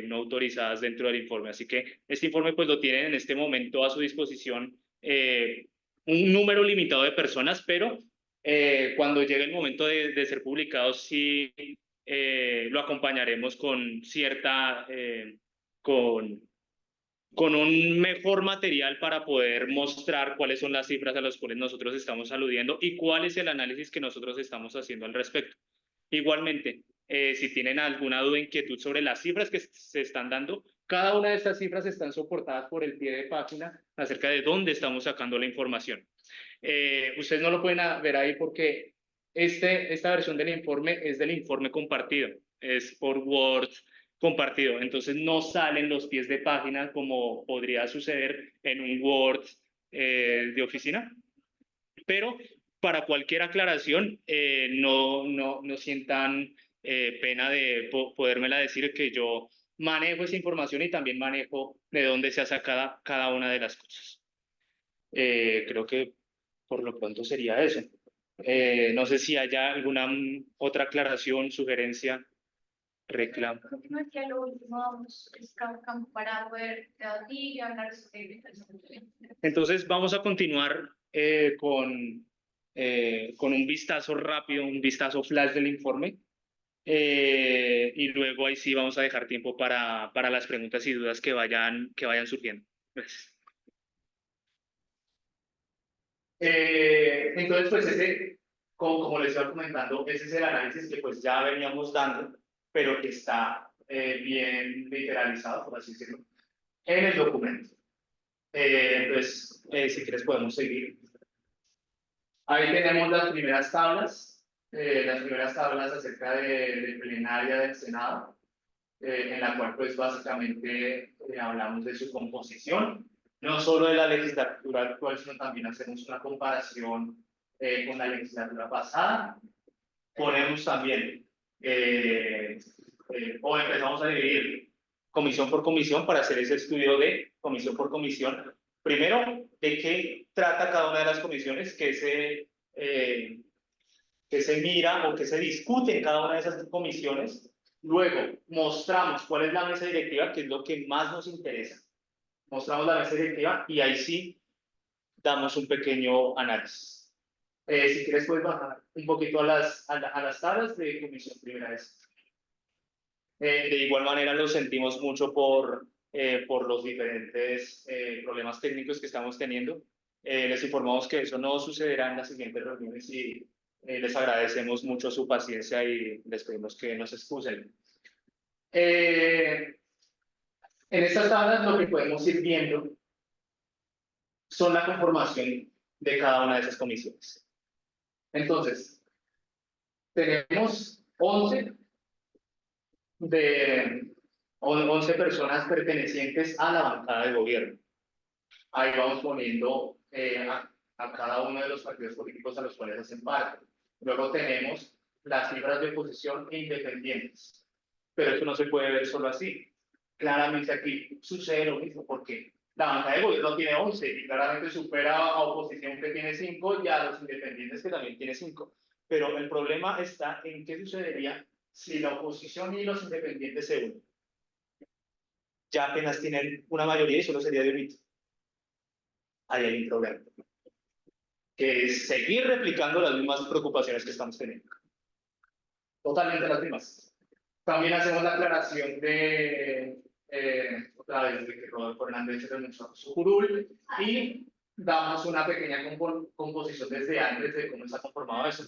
S2: no autorizadas dentro del informe. Así que este informe pues lo tienen en este momento a su disposición un número limitado de personas, pero cuando llegue el momento de ser publicados sí lo acompañaremos con cierta, con un mejor material para poder mostrar cuáles son las cifras a las cuales nosotros estamos aludiendo y cuál es el análisis que nosotros estamos haciendo al respecto. Igualmente, si tienen alguna duda, inquietud sobre las cifras que se están dando, cada una de estas cifras están soportadas por el pie de página acerca de dónde estamos sacando la información. Ustedes no lo pueden ver ahí porque esta versión del informe es del informe compartido, es por Word compartido, entonces no salen los pies de página como podría suceder en un Word de oficina, pero para cualquier aclaración no sientan pena de podérmela decir que yo manejo esa información y también manejo de dónde se ha sacado cada una de las cosas. Creo que por lo pronto sería eso. No sé si haya alguna otra aclaración, sugerencia, reclamo.
S1: Creo que no es que lo último vamos es como para poder debatir y hablar sobre eso.
S2: Entonces vamos a continuar con un vistazo rápido, un vistazo flash del informe. Y luego ahí sí vamos a dejar tiempo para las preguntas y dudas que vayan surgiendo. Gracias. Entonces, pues como les iba comentando, ese es el análisis que pues ya veníamos dando, pero que está bien literalizado, por así decirlo, en el documento. Entonces, si quieres podemos seguir. Ahí tenemos las primeras tablas acerca de plenaria del Senado, en la cual pues básicamente hablamos de su composición, no solo de la legislatura actual, sino también hacemos una comparación con la legislatura pasada. Ponemos también, o empezamos a dividir comisión por comisión para hacer ese estudio de comisión por comisión. Primero, de qué trata cada una de las comisiones, que se mira o que se discute en cada una de esas comisiones. Luego, mostramos cuál es la mesa directiva, que es lo que más nos interesa. Mostramos la mesa directiva y ahí sí damos un pequeño análisis. Si quieres, puedes bajar un poquito a las tablas de comisión primera vez. De igual manera, lo sentimos mucho por los diferentes problemas técnicos que estamos teniendo. Les informamos que eso no sucederá en las siguientes reuniones y Les agradecemos mucho su paciencia y les pedimos que nos excusen. En estas tablas lo que podemos ir viendo son la conformación de cada una de esas comisiones. Entonces, tenemos 11 personas pertenecientes a la bancada de gobierno. Ahí vamos poniendo a cada uno de los partidos políticos a los cuales hacen parte. Luego tenemos las cifras de oposición e independientes. Pero eso no se puede ver solo así. Claramente aquí sucede lo mismo, porque la bancada de gobierno tiene 11 y claramente supera a oposición que tiene 5 y a los independientes que también tiene 5. Pero el problema está en qué sucedería si la oposición y los independientes se unen. Ya apenas tienen una mayoría y solo sería de un hito. Ahí hay un problema, que es seguir replicando las mismas preocupaciones que estamos teniendo. Totalmente las mismas. También hacemos la aclaración de, otra vez, de que Rodolfo Hernández renunció a su curul y damos una pequeña composición desde antes de cómo está conformado eso.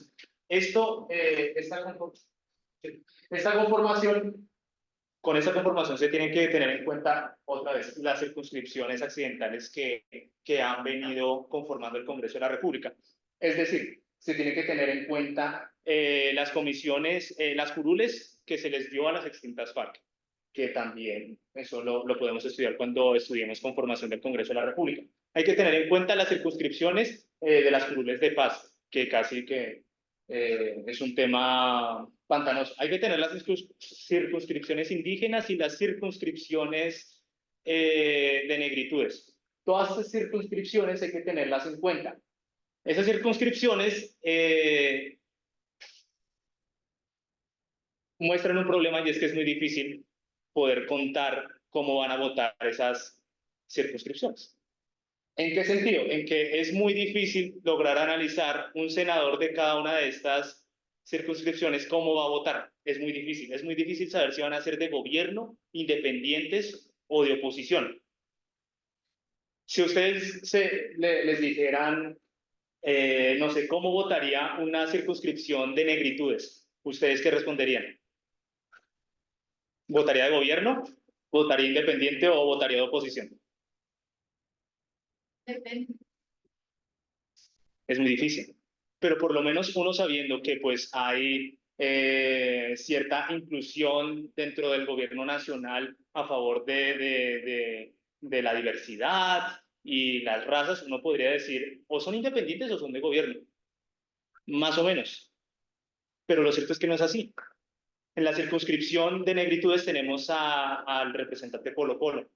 S2: Con esta conformación se tienen que tener en cuenta otra vez las circunscripciones accidentales que han venido conformando el Congreso de la República. Es decir, se tiene que tener en cuenta las comisiones, las curules que se les dio a las extintas FARC, que también eso lo podemos estudiar cuando estudiemos conformación del Congreso de la República. Hay que tener en cuenta las circunscripciones de las curules de paz, que casi que es un tema pantanoso. Hay que tener las circunscripciones indígenas y las circunscripciones de negritudes. Todas estas circunscripciones hay que tenerlas en cuenta. Esas circunscripciones muestran un problema y es que es muy difícil poder contar cómo van a votar esas circunscripciones. ¿En qué sentido? En que es muy difícil lograr analizar un senador de cada una de estas circunscripciones cómo va a votar. Es muy difícil saber si van a ser de gobierno, independientes o de oposición. Si ustedes les dijeran, no sé, cómo votaría una circunscripción de negritudes, ¿ustedes qué responderían? ¿Votaría de gobierno? ¿Votaría independiente o votaría de oposición?
S1: Depende.
S2: Es muy difícil, pero por lo menos uno sabiendo que pues hay cierta inclusión dentro del gobierno nacional a favor de la diversidad y las razas, uno podría decir o son independientes o son de gobierno, más o menos, pero lo cierto es que no es así. En la circunscripción de negritudes tenemos al representante Polo Polo,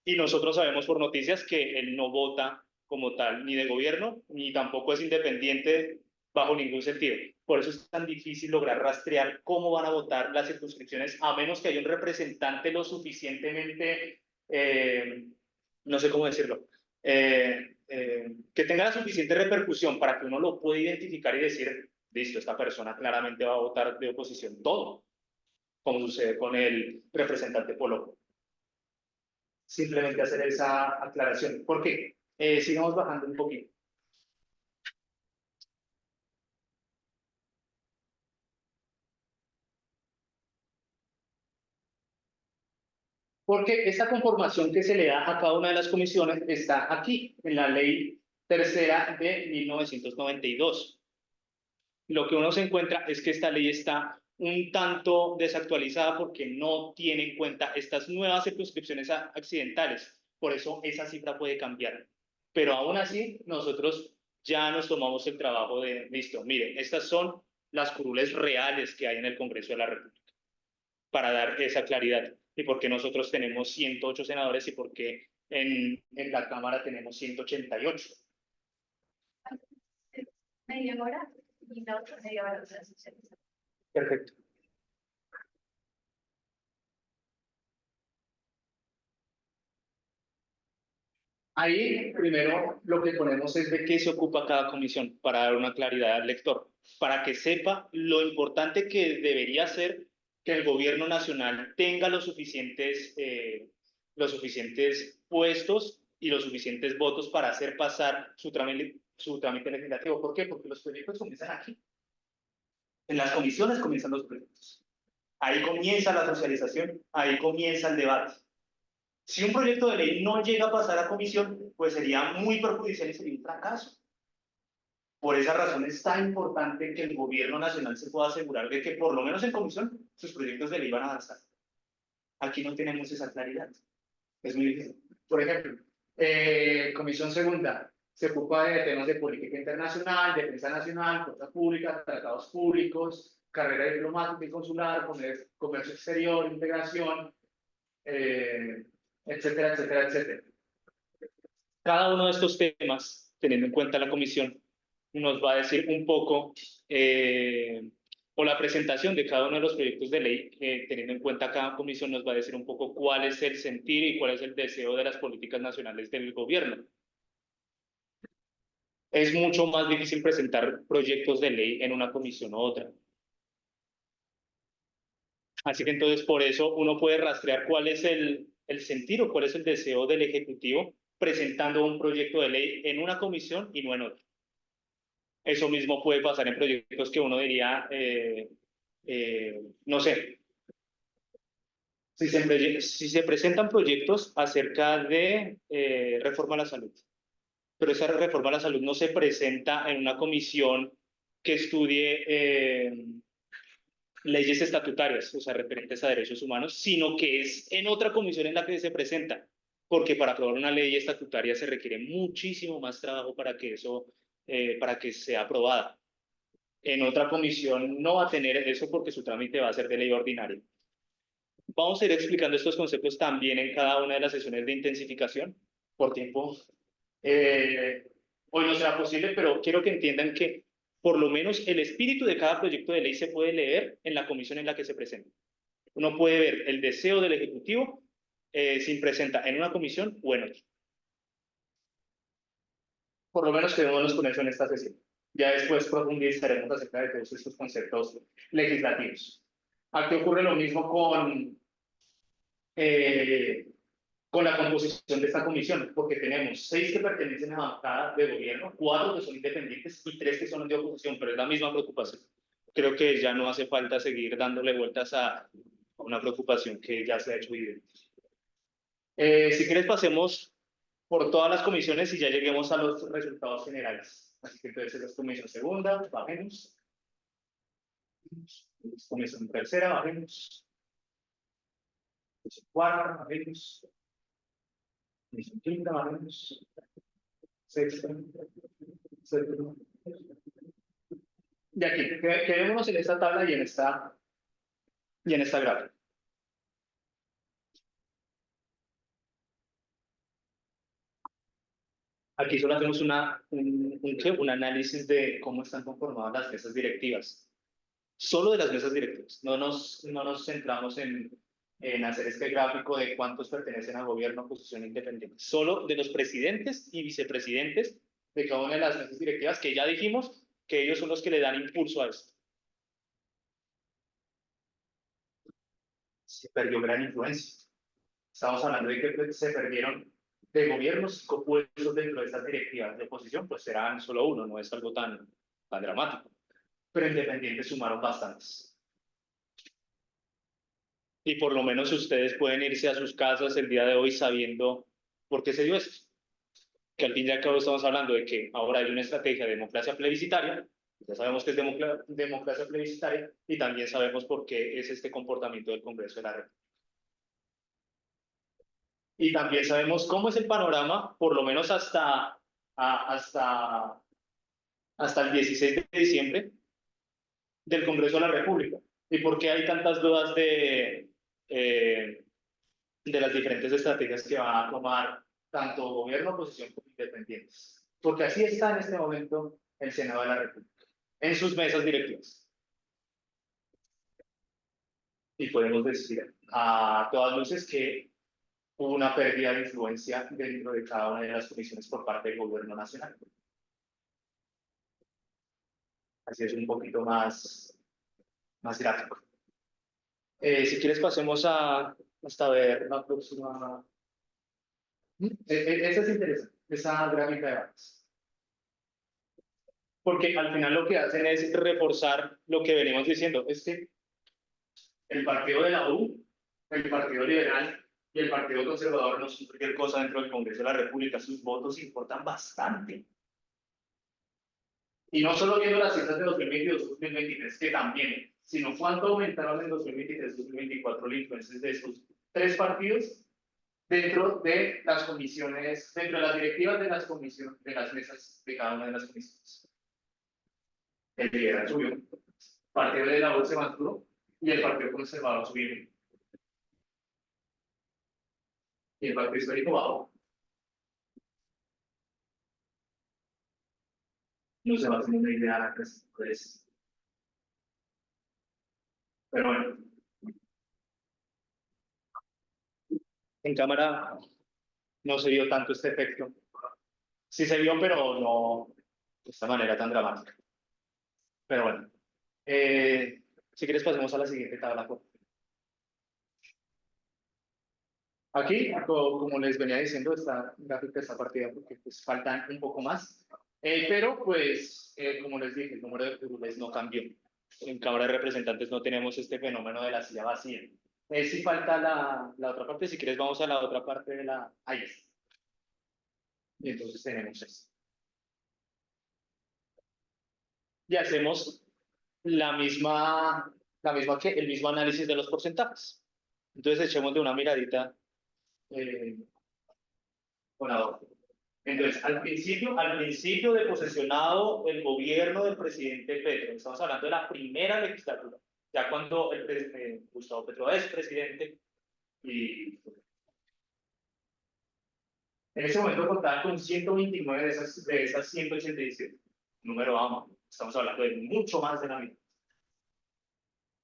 S2: y nosotros sabemos por noticias que él no vota como tal ni de gobierno, ni tampoco es independiente bajo ningún sentido. Por eso es tan difícil lograr rastrear cómo van a votar las circunscripciones, a menos que haya un representante lo suficientemente, no sé cómo decirlo, que tenga la suficiente repercusión para que uno lo pueda identificar y decir, listo, esta persona claramente va a votar de oposición todo, como sucede con el representante Polo. Simplemente hacer esa aclaración. ¿Por qué? Sigamos bajando un poquito. Porque esta conformación que se le da a cada una de las comisiones está aquí, en la ley tercera de 1992. Lo que uno se encuentra es que esta ley está un tanto desactualizada porque no tiene en cuenta estas nuevas circunscripciones accidentales. Por eso esa cifra puede cambiar. Pero aún así, nosotros ya nos tomamos el trabajo de, listo, miren, estas son las curules reales que hay en el Congreso de la República, para dar esa claridad. Y por qué nosotros tenemos 108 senadores y por qué en la Cámara tenemos 188.
S1: Media hora y la otra media hora de la sesión.
S2: Perfecto. Ahí, primero, lo que ponemos es de qué se ocupa cada comisión, para dar una claridad al lector, para que sepa lo importante que debería ser que el gobierno nacional tenga los suficientes puestos y los suficientes votos para hacer pasar su trámite legislativo. ¿Por qué? Porque los proyectos comienzan aquí.
S4: En las comisiones comienzan los proyectos. Ahí comienza la socialización, ahí comienza el debate. Si un proyecto de ley no llega a pasar a comisión, pues sería muy perjudicial y sería un fracaso. Por esa razón es tan importante que el gobierno nacional se pueda asegurar de que por lo menos en comisión sus proyectos de ley van a avanzar. Aquí no tenemos esa claridad. Es muy difícil.
S5: Por ejemplo, Comisión Segunda se ocupa de temas de política internacional, defensa nacional, fuerzas públicas, tratados públicos, carrera diplomática y consular, comercio exterior, integración, etcétera, etcétera, etcétera.
S4: Cada uno de estos temas, teniendo en cuenta la comisión, nos va a decir un poco, o la presentación de cada uno de los proyectos de ley, teniendo en cuenta cada comisión, nos va a decir un poco cuál es el sentir y cuál es el deseo de las políticas nacionales del gobierno. Es mucho más difícil presentar proyectos de ley en una comisión u otra. Así que entonces por eso uno puede rastrear cuál es el sentir o cuál es el deseo del Ejecutivo presentando un proyecto de ley en una comisión y no en otra. Eso mismo puede pasar en proyectos que uno diría, no sé, si se presentan proyectos acerca de reforma a la salud, pero esa reforma a la salud no se presenta en una comisión que estudie leyes estatutarias, o sea, referentes a derechos humanos, sino que es en otra comisión en la que se presenta, porque para aprobar una ley estatutaria se requiere muchísimo más trabajo para que eso, para que sea aprobada. En otra comisión no va a tener eso porque su trámite va a ser de ley ordinaria. Vamos a ir explicando estos conceptos también en cada una de las sesiones de intensificación. Por tiempo, hoy no será posible, pero quiero que entiendan que por lo menos el espíritu de cada proyecto de ley se puede leer en la comisión en la que se presenta. Uno puede ver el deseo del Ejecutivo si presenta en una comisión o en otra. Por lo menos quedémonos con eso en esta sesión. Ya después profundizaremos acerca de todos estos conceptos legislativos. Aquí ocurre lo mismo con la composición de esta comisión, porque tenemos 6 que pertenecen a la bancada de gobierno, 4 que son independientes y 3 que son de oposición, pero es la misma preocupación. Creo que ya no hace falta seguir dándole vueltas a una preocupación que ya se ha hecho evidente. Si quieres pasemos por todas las comisiones y ya lleguemos a los resultados generales. Así que entonces es comisión segunda, bajemos. Comisión tercera, bajemos. Comisión cuarta, bajemos. Comisión quinta, bajemos. Sexta, séptima. De aquí, quedémonos en esta tabla y en esta gráfica. Aquí solo hacemos un análisis de cómo están conformadas las mesas directivas. Solo de las mesas directivas. No nos centramos en hacer este gráfico de cuántos pertenecen a gobierno, oposición independiente. Solo de los presidentes y vicepresidentes de cada una de las mesas directivas, que ya dijimos que ellos son los que le dan impulso a esto. Se perdió gran influencia. Estamos hablando de que se perdieron de gobiernos puestos dentro de estas directivas. De oposición, pues serán solo uno, no es algo tan dramático. Pero independientes sumaron bastantes. Y por lo menos ustedes pueden irse a sus casas el día de hoy sabiendo por qué se dio esto. Que al fin y al cabo estamos hablando de que ahora hay una estrategia de democracia plebiscitaria, ya sabemos que es democracia plebiscitaria, y también sabemos por qué es este comportamiento del Congreso de la República. Y también sabemos cómo es el panorama, por lo menos hasta el 16 de diciembre, del Congreso de la República. Y por qué hay tantas dudas de las diferentes estrategias que va a tomar tanto gobierno, oposición como independientes. Porque así está en este momento el Senado de la República, en sus mesas directivas. Y podemos decir a todas luces que hubo una pérdida de influencia dentro de cada una de las comisiones por parte del gobierno nacional. Así es un poquito más gráfico. Si quieres pasemos hasta ver la próxima. Esa es interesante, esa gráfica de bases. porque al final lo que hacen es reforzar lo que venimos diciendo, es que el partido de la U, el Partido Liberal y el Partido Conservador no son cualquier cosa dentro del Congreso de la República, sus votos importan bastante. Y no solo viendo las cifras de 2022-2023, que también, sino cuánto aumentaron en 2023-2024 la influencia de estos tres partidos dentro de las comisiones, dentro de las directivas de las comisiones, de las mesas de cada una de las comisiones. El liberal subió, el Partido de la U se mantuvo y el Partido Conservador subió. Y el Partido Histórico bajó. No se va a hacer una idea, pues. Pero bueno. En cámara no se vio tanto este efecto. Sí se vio, pero no de esta manera tan dramática. Pero bueno. Si quieres pasemos a la siguiente tabla. Aquí, como les venía diciendo, esta gráfica está partida porque pues, faltan un poco más. Pero pues, como les dije, el número de curules no cambió. En Cámara de Representantes no tenemos este fenómeno de la silla vacía. Sí falta la otra parte. Si quieres, vamos a la otra parte de la... Ahí está. Y entonces tenemos esto. Y hacemos el mismo análisis de los porcentajes. Entonces echemos de una miradita con la otra. Entonces, al principio de posesionado el gobierno del presidente Petro, estamos hablando de la primera legislatura, ya cuando Gustavo Petro es presidente, y en ese momento contaba con 129 de esas 187. Número vamos, estamos hablando de mucho más de la mitad.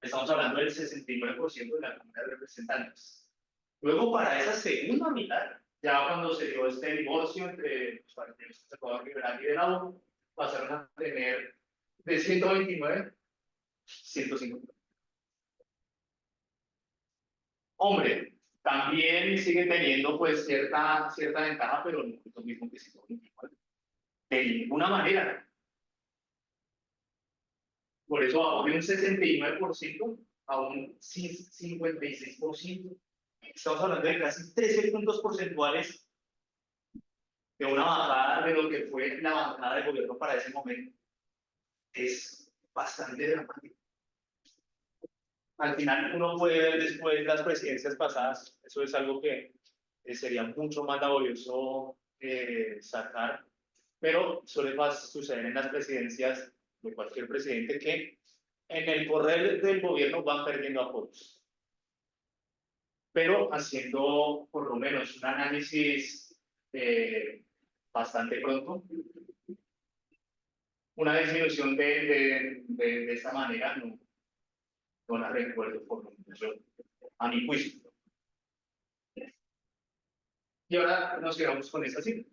S4: Estamos hablando del 69% de la Cámara de Representantes. Luego, para esa segunda mitad, ya cuando se dio este divorcio entre los partidos conservador liberal y de la U, pasaron a tener de 129, 150. Hombre, también sigue teniendo pues cierta ventaja, pero no es lo mismo que 129. De ninguna manera. Por eso bajó de un 69% a un 56%. Estamos hablando de casi 13 puntos porcentuales de una bajada de lo que fue la bancada de gobierno para ese momento. Es bastante dramático. Al final uno puede ver después las presidencias pasadas, eso es algo que sería mucho más laborioso sacar, pero suele suceder en las presidencias de cualquier presidente que en el correr del gobierno van perdiendo apoyos. Pero haciendo por lo menos un análisis bastante pronto, una disminución de esta manera no la recuerdo por lo menos yo, a mi juicio. Y ahora nos quedamos con esta cifra.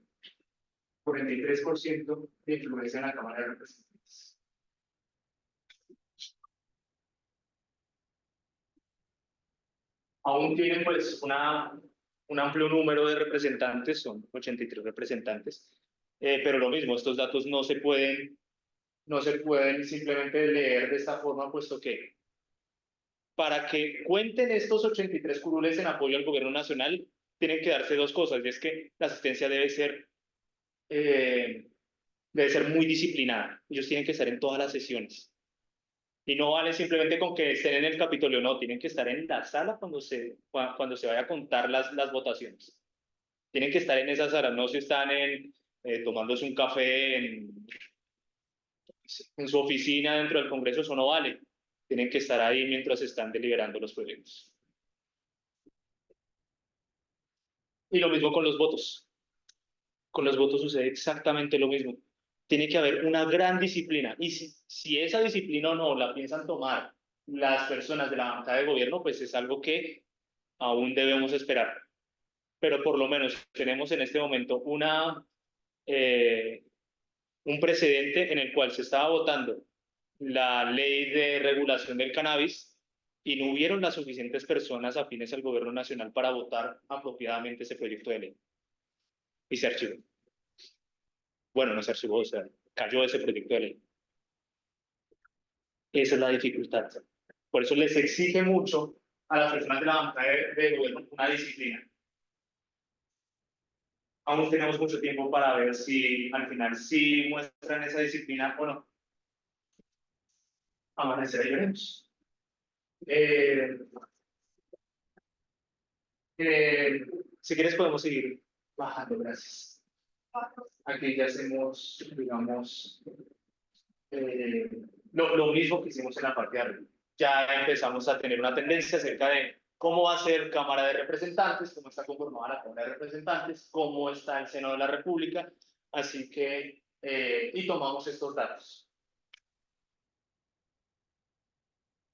S4: 43% de influencia en la Cámara de Representantes. Aún tienen pues un amplio número de representantes, son 83 representantes, pero lo mismo, estos datos no se pueden simplemente leer de esta forma, puesto que para que cuenten estos 83 curules en apoyo al gobierno nacional, tienen que darse dos cosas, y es que la asistencia debe ser muy disciplinada. Ellos tienen que estar en todas las sesiones. Y no vale simplemente con que estén en el Capitolio, no, tienen que estar en la sala cuando se vaya a contar las votaciones. Tienen que estar en esa sala, no si están tomándose un café en su oficina dentro del Congreso, eso no vale. Tienen que estar ahí mientras están deliberando los proyectos. Y lo mismo con los votos. Con los votos sucede exactamente lo mismo. Tiene que haber una gran disciplina. Y si esa disciplina o no la piensan tomar las personas de la bancada de gobierno, pues es algo que aún debemos esperar. Pero por lo menos tenemos en este momento un precedente en el cual se estaba votando la ley de regulación del cannabis y no hubieron las suficientes personas afines al gobierno nacional para votar apropiadamente ese proyecto de ley. Y se archivó. Bueno, no se archivó, o sea, cayó ese proyecto de ley. Esa es la dificultad. Por eso les exige mucho a las personas de la bancada de gobierno una disciplina. Aún tenemos mucho tiempo para ver si al final sí muestran esa disciplina o no. Amanecer y veremos. Si quieres podemos seguir bajando, gracias. Aquí ya hacemos, digamos, lo mismo que hicimos en la parte de arriba. Ya empezamos a tener una tendencia acerca de cómo va a ser Cámara de Representantes, cómo está conformada la Cámara de Representantes, cómo está el Senado de la República, así que, y tomamos estos datos.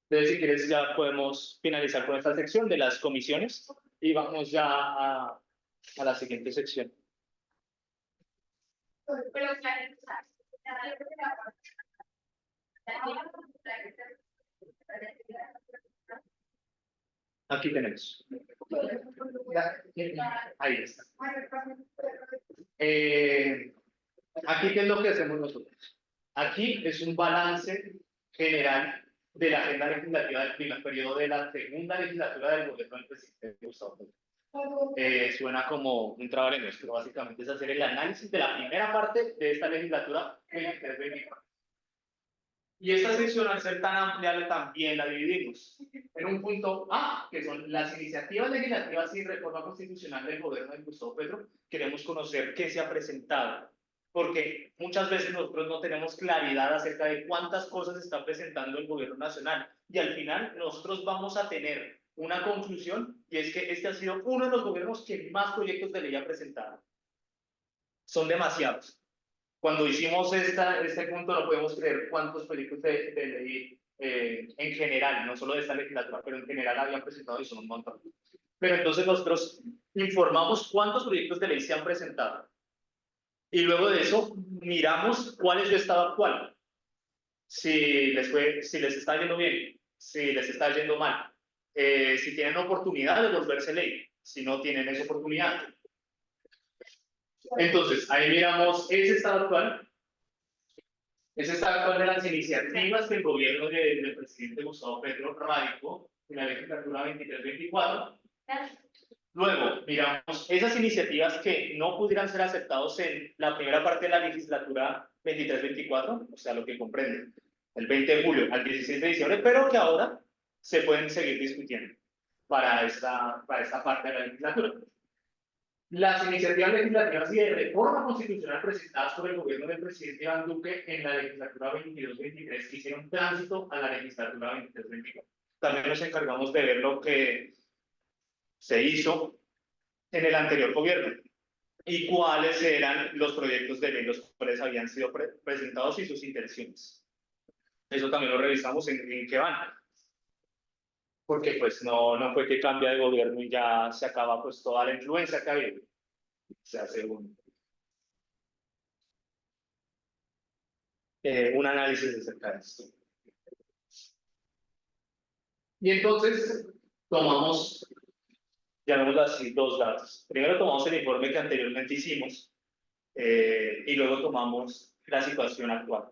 S4: Entonces, si quieres, ya podemos finalizar con esta sección de las comisiones y vamos ya a la siguiente sección. Aquí tenemos. Ahí está. Aquí, ¿qué es lo que hacemos nosotros? Aquí es un balance general de la agenda legislativa del primer periodo de la segunda legislatura del gobierno del presidente Gustavo Petro. Suena como un trabalenguas, pero básicamente es hacer el análisis de la primera parte de esta legislatura 23-24. Y esta sección, al ser tan amplia, también la dividimos en un punto A, que son las iniciativas legislativas y reforma constitucional del gobierno de Gustavo Petro. Queremos conocer qué se ha presentado, porque muchas veces nosotros no tenemos claridad acerca de cuántas cosas está presentando el gobierno nacional, y al final nosotros vamos a tener una conclusión, y es que este ha sido uno de los gobiernos que más proyectos de ley ha presentado. Son demasiados. Cuando hicimos este punto no podemos creer cuántos proyectos de ley en general, no solo de esta legislatura, pero en general habían presentado y son un montón. Pero entonces nosotros informamos cuántos proyectos de ley se han presentado. Y luego de eso miramos cuál es su estado actual. Si les está yendo bien, si les está yendo mal, si tienen oportunidad de volverse ley, si no tienen esa oportunidad. Entonces, ahí miramos ese estado actual. Ese estado actual de las iniciativas que el gobierno del presidente Gustavo Petro radicó en la legislatura 23-24. Luego, miramos esas iniciativas que no pudieran ser aceptados en la primera parte de la legislatura 23-24, o sea, lo que comprende el 20 de julio al 16 de diciembre, pero que ahora se pueden seguir discutiendo para esta parte de la legislatura. Las iniciativas legislativas y de reforma constitucional presentadas por el gobierno del presidente Iván Duque en la legislatura 22-23 que hicieron tránsito a la legislatura 23-24. También nos encargamos de ver lo que se hizo en el anterior gobierno y cuáles eran los proyectos de ley los cuales habían sido presentados y sus intenciones. Eso también lo revisamos en qué van. Porque pues no fue que cambia de gobierno y ya se acaba pues toda la influencia que ha habido. Se hace un análisis acerca de esto. Y entonces tomamos, llamémoslo así, dos datos. Primero tomamos el informe que anteriormente hicimos y luego tomamos la situación actual.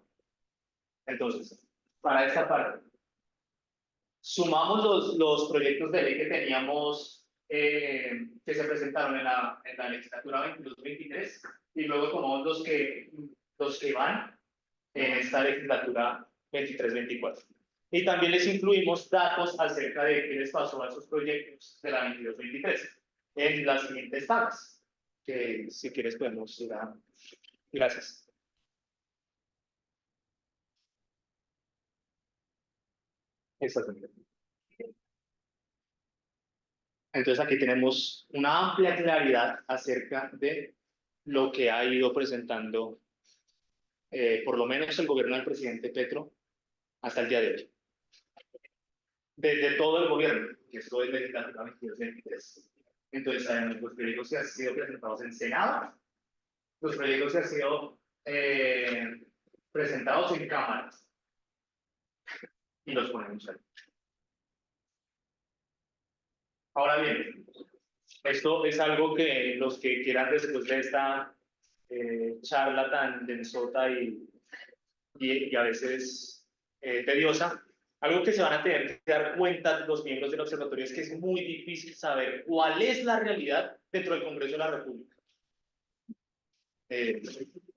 S4: Entonces, para esta parte, sumamos los proyectos de ley que teníamos, que se presentaron en la legislatura 22-23 y luego tomamos los que van en esta legislatura 23-24. Y también les incluimos datos acerca de qué les pasó a esos proyectos de la 22-23 en las siguientes tablas, que si quieres podemos ir a... Gracias. Exactamente. Entonces aquí tenemos una amplia claridad acerca de lo que ha ido presentando por lo menos el gobierno del presidente Petro hasta el día de hoy. Desde todo el gobierno, que esto es legislatura 22-23. Entonces sabemos los proyectos que han sido presentados en Senado, los proyectos que han sido presentados en cámaras y los ponemos ahí. Ahora bien, esto es algo que los que quieran después de esta charla tan densota y y a veces tediosa. Algo que se van a tener que dar cuenta los miembros del observatorio es que es muy difícil saber cuál es la realidad dentro del Congreso de la República.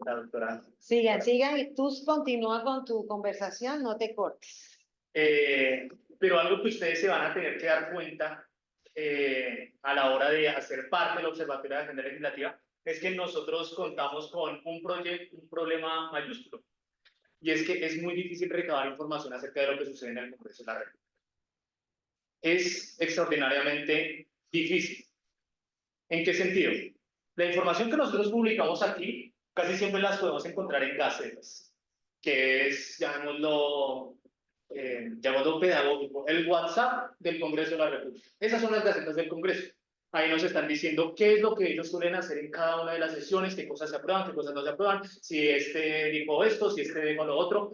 S4: La doctora.
S6: Sigan, sigan y tú continúa con tu conversación, no te cortes.
S4: Pero algo que ustedes se van a tener que dar cuenta a la hora de hacer parte del Observatorio de Agenda Legislativa es que nosotros contamos con un problema mayúsculo, y es que es muy difícil recabar información acerca de lo que sucede en el Congreso de la República. Es extraordinariamente difícil. ¿En qué sentido? La información que nosotros publicamos aquí casi siempre las podemos encontrar en gacetas, que es, llamémoslo pedagógico, el WhatsApp del Congreso de la República. Esas son las gacetas del Congreso. Ahí nos están diciendo qué es lo que ellos suelen hacer en cada una de las sesiones, qué cosas se aprueban, qué cosas no se aprueban, si este dijo esto, si este dijo lo otro.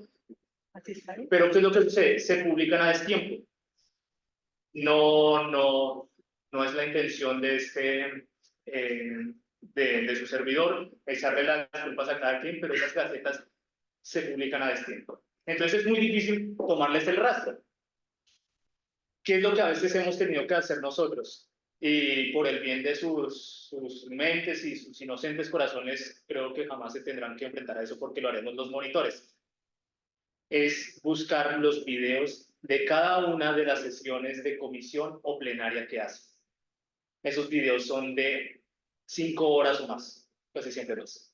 S6: Así está.
S4: Pero ¿qué es lo que sucede? Se publican a destiempo. No es la intención de de su servidor echarle las culpas a cada quien, pero esas gacetas se publican a destiempo. Entonces es muy difícil tomarles el rastro. ¿Qué es lo que a veces hemos tenido que hacer nosotros? Y por el bien de sus mentes y sus inocentes corazones, creo que jamás se tendrán que enfrentar a eso porque lo haremos los monitores. Es buscar los videos de cada una de las sesiones de comisión o plenaria que hacen. Esos videos son de 5 horas o más, casi siempre 2,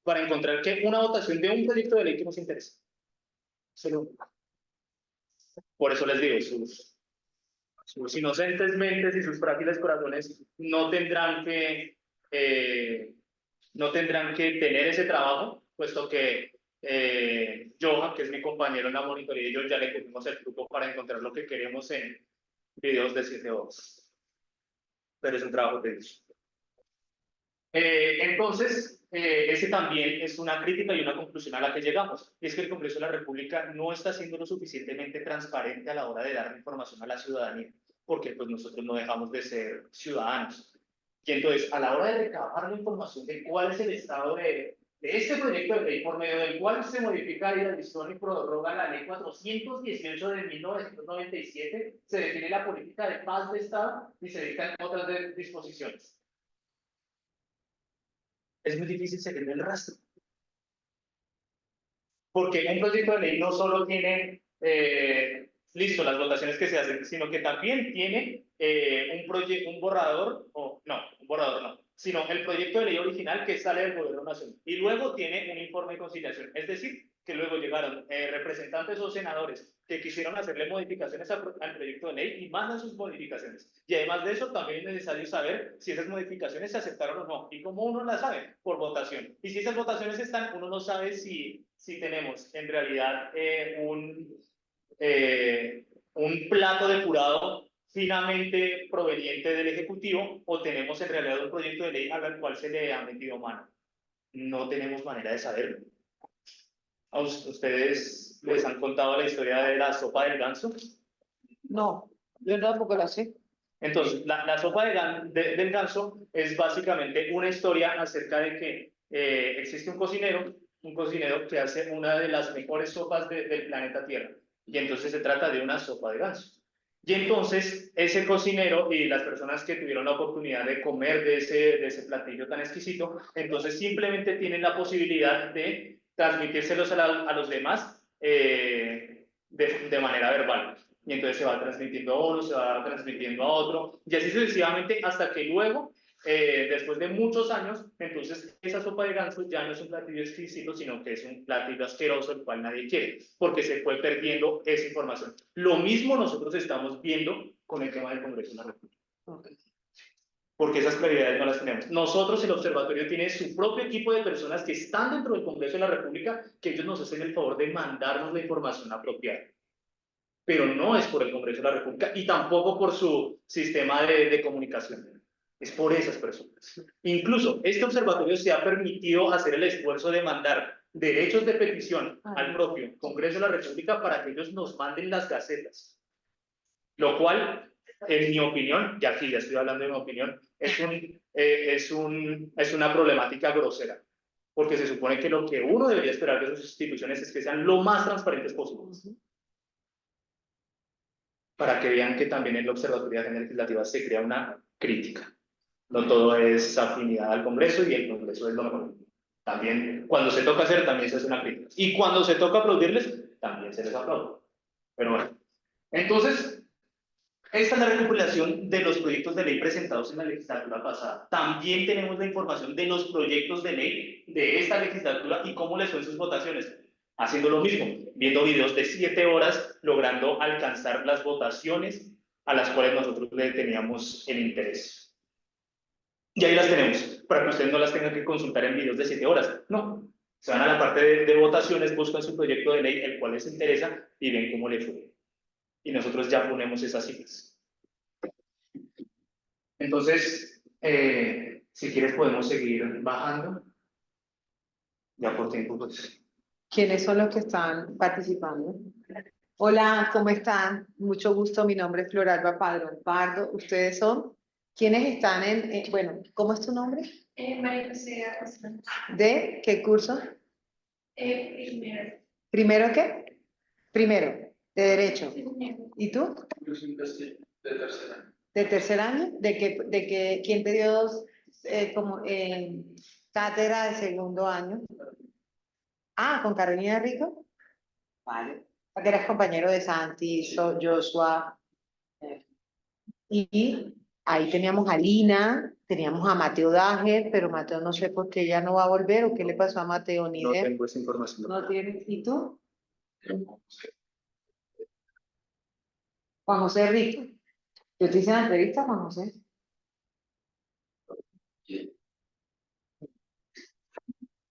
S4: para encontrar que una votación de un proyecto de ley que nos interesa. Solo. Por eso les digo, sus inocentes mentes y sus frágiles corazones no tendrán que tener ese trabajo, puesto que Johan, que es mi compañero en la monitoría, y yo ya le pusimos el truco para encontrar lo que queremos en videos de 7 horas. Pero es un trabajo tedioso. Entonces, ese también es una crítica y una conclusión a la que llegamos, y es que el Congreso de la República no está siendo lo suficientemente transparente a la hora de dar información a la ciudadanía, porque pues nosotros no dejamos de ser ciudadanos. Y entonces, a la hora de recabar la información de cuál es el estado de este proyecto de ley por medio del cual se modifica y adiciona y prorroga la ley 418 de 1997, se define la política de paz de Estado y se dictan otras disposiciones. Es muy difícil seguir el rastro. Porque un proyecto de ley no solo tiene, listo, las votaciones que se hacen, sino que también tiene un borrador, sino el proyecto de ley original que sale del Gobierno Nacional. Y luego tiene un informe de conciliación. Es decir, que luego llegaron representantes o senadores que quisieron hacerle modificaciones al proyecto de ley y mandan sus modificaciones. Y además de eso, también es necesario saber si esas modificaciones se aceptaron o no. ¿Y cómo uno las sabe? Por votación. Y si esas votaciones están, uno no sabe si tenemos en realidad un plato depurado finamente proveniente del Ejecutivo o tenemos en realidad un proyecto de ley al cual se le ha metido mano. No tenemos manera de saberlo. ¿A ustedes les han contado la historia de la sopa del ganso?
S6: No, yo tampoco la sé.
S4: Entonces, la sopa del ganso es básicamente una historia acerca de que existe un cocinero que hace una de las mejores sopas del planeta Tierra. Y entonces se trata de una sopa de ganso. Y entonces ese cocinero y las personas que tuvieron la oportunidad de comer de ese platillo tan exquisito, entonces simplemente tienen la posibilidad de transmitírselos a los demás de manera verbal. Y entonces se va transmitiendo a uno, se va transmitiendo a otro, y así sucesivamente hasta que luego, después de muchos años, entonces esa sopa de ganso ya no es un platillo exquisito, sino que es un platillo asqueroso, el cual nadie quiere, porque se fue perdiendo esa información. Lo mismo nosotros estamos viendo con el tema del Congreso de la República. Porque esas prioridades no las tenemos. Nosotros, el observatorio, tiene su propio equipo de personas que están dentro del Congreso de la República, que ellos nos hacen el favor de mandarnos la información apropiada. Pero no es por el Congreso de la República y tampoco por su sistema de comunicación. Es por esas personas. Incluso este observatorio se ha permitido hacer el esfuerzo de mandar derechos de petición al propio Congreso de la República para que ellos nos manden las gacetas. Lo cual, en mi opinión, y aquí ya estoy hablando de mi opinión, es una problemática grosera. porque se supone que lo que uno debería esperar de sus instituciones es que sean lo más transparentes posibles, para que vean que también en la Observatoría de Agenda Legislativa se crea una crítica. No todo es afinidad al Congreso y el Congreso es lo mejor. También, cuando se toca hacer, también se hace una crítica. Y cuando se toca aplaudirles, también se les aplaude. Pero bueno, entonces, esta es la recopilación de los proyectos de ley presentados en la legislatura pasada. También tenemos la información de los proyectos de ley de esta legislatura y cómo les fue en sus votaciones. Haciendo lo mismo, viendo videos de 7 horas, logrando alcanzar las votaciones a las cuales nosotros le teníamos el interés. Y ahí las tenemos, para que ustedes no las tengan que consultar en videos de 7 horas. No, se van a la parte de votaciones, buscan su proyecto de ley, el cual les interesa, y ven cómo le fue. Y nosotros ya ponemos esas cifras. Entonces, si quieres podemos seguir bajando. Ya por tiempo, pues.
S6: ¿Quiénes son los que están participando? Hola, ¿cómo están? Mucho gusto, mi nombre es Floralba Padrón Pardo. ¿Ustedes son? ¿Quiénes están bueno, ¿cómo es tu nombre?
S1: María José Acosta.
S6: ¿De qué curso?
S1: Primero.
S6: ¿Primero qué? Primero, de Derecho.
S1: Primero.
S6: ¿Y tú?
S5: Yo soy de tercer año.
S6: ¿De tercer año? ¿Quién te dio como cátedra de segundo año? Ah, con Carolina Rico. Vale. Porque eras compañero de Santi, Joshua. Y ahí teníamos a Lina, teníamos a Mateo Dager, pero Mateo no sé por qué ya no va a volver o qué le pasó a Mateo, ni
S4: No
S6: idea.
S4: tengo esa información.
S6: No tienes. ¿Y tú? Juan José Rico. Yo te hice la entrevista, Juan José.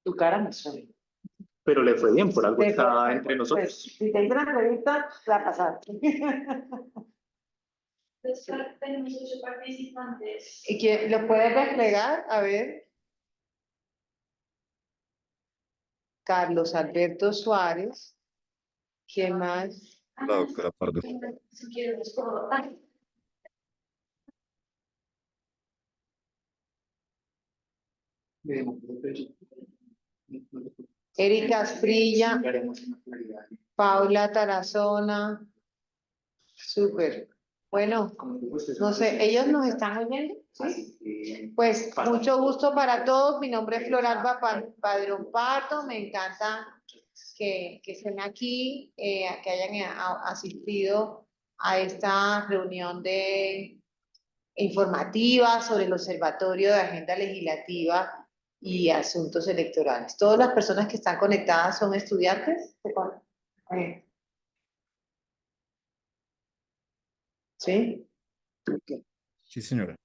S6: Tu cara me suena.
S4: Pero le fue bien, por algo
S6: Te
S4: está
S6: fue-
S4: entre
S6: pues,
S4: nosotros.
S6: si te hice la entrevista, la pasaste.
S1: Entonces, tenemos 8 participantes.
S6: ¿Y quién lo puedes desplegar? A ver. Carlos Alberto Suárez. ¿Quién más?
S3: La doctora Pardo.
S1: Si quiero, los puedo.
S6: Erika Asprilla, Paula Tarazona. Súper. Bueno, no sé, ¿ellos nos están oyendo? ¿Sí? Pues mucho gusto para todos. Mi nombre es Floralba Padrón Pardo. Me encanta que estén aquí, que hayan asistido a esta reunión informativa sobre el Observatorio de Agenda Legislativa y Asuntos Electorales. ¿Todas las personas que están conectadas son estudiantes? ¿Sí?
S3: Sí, señora.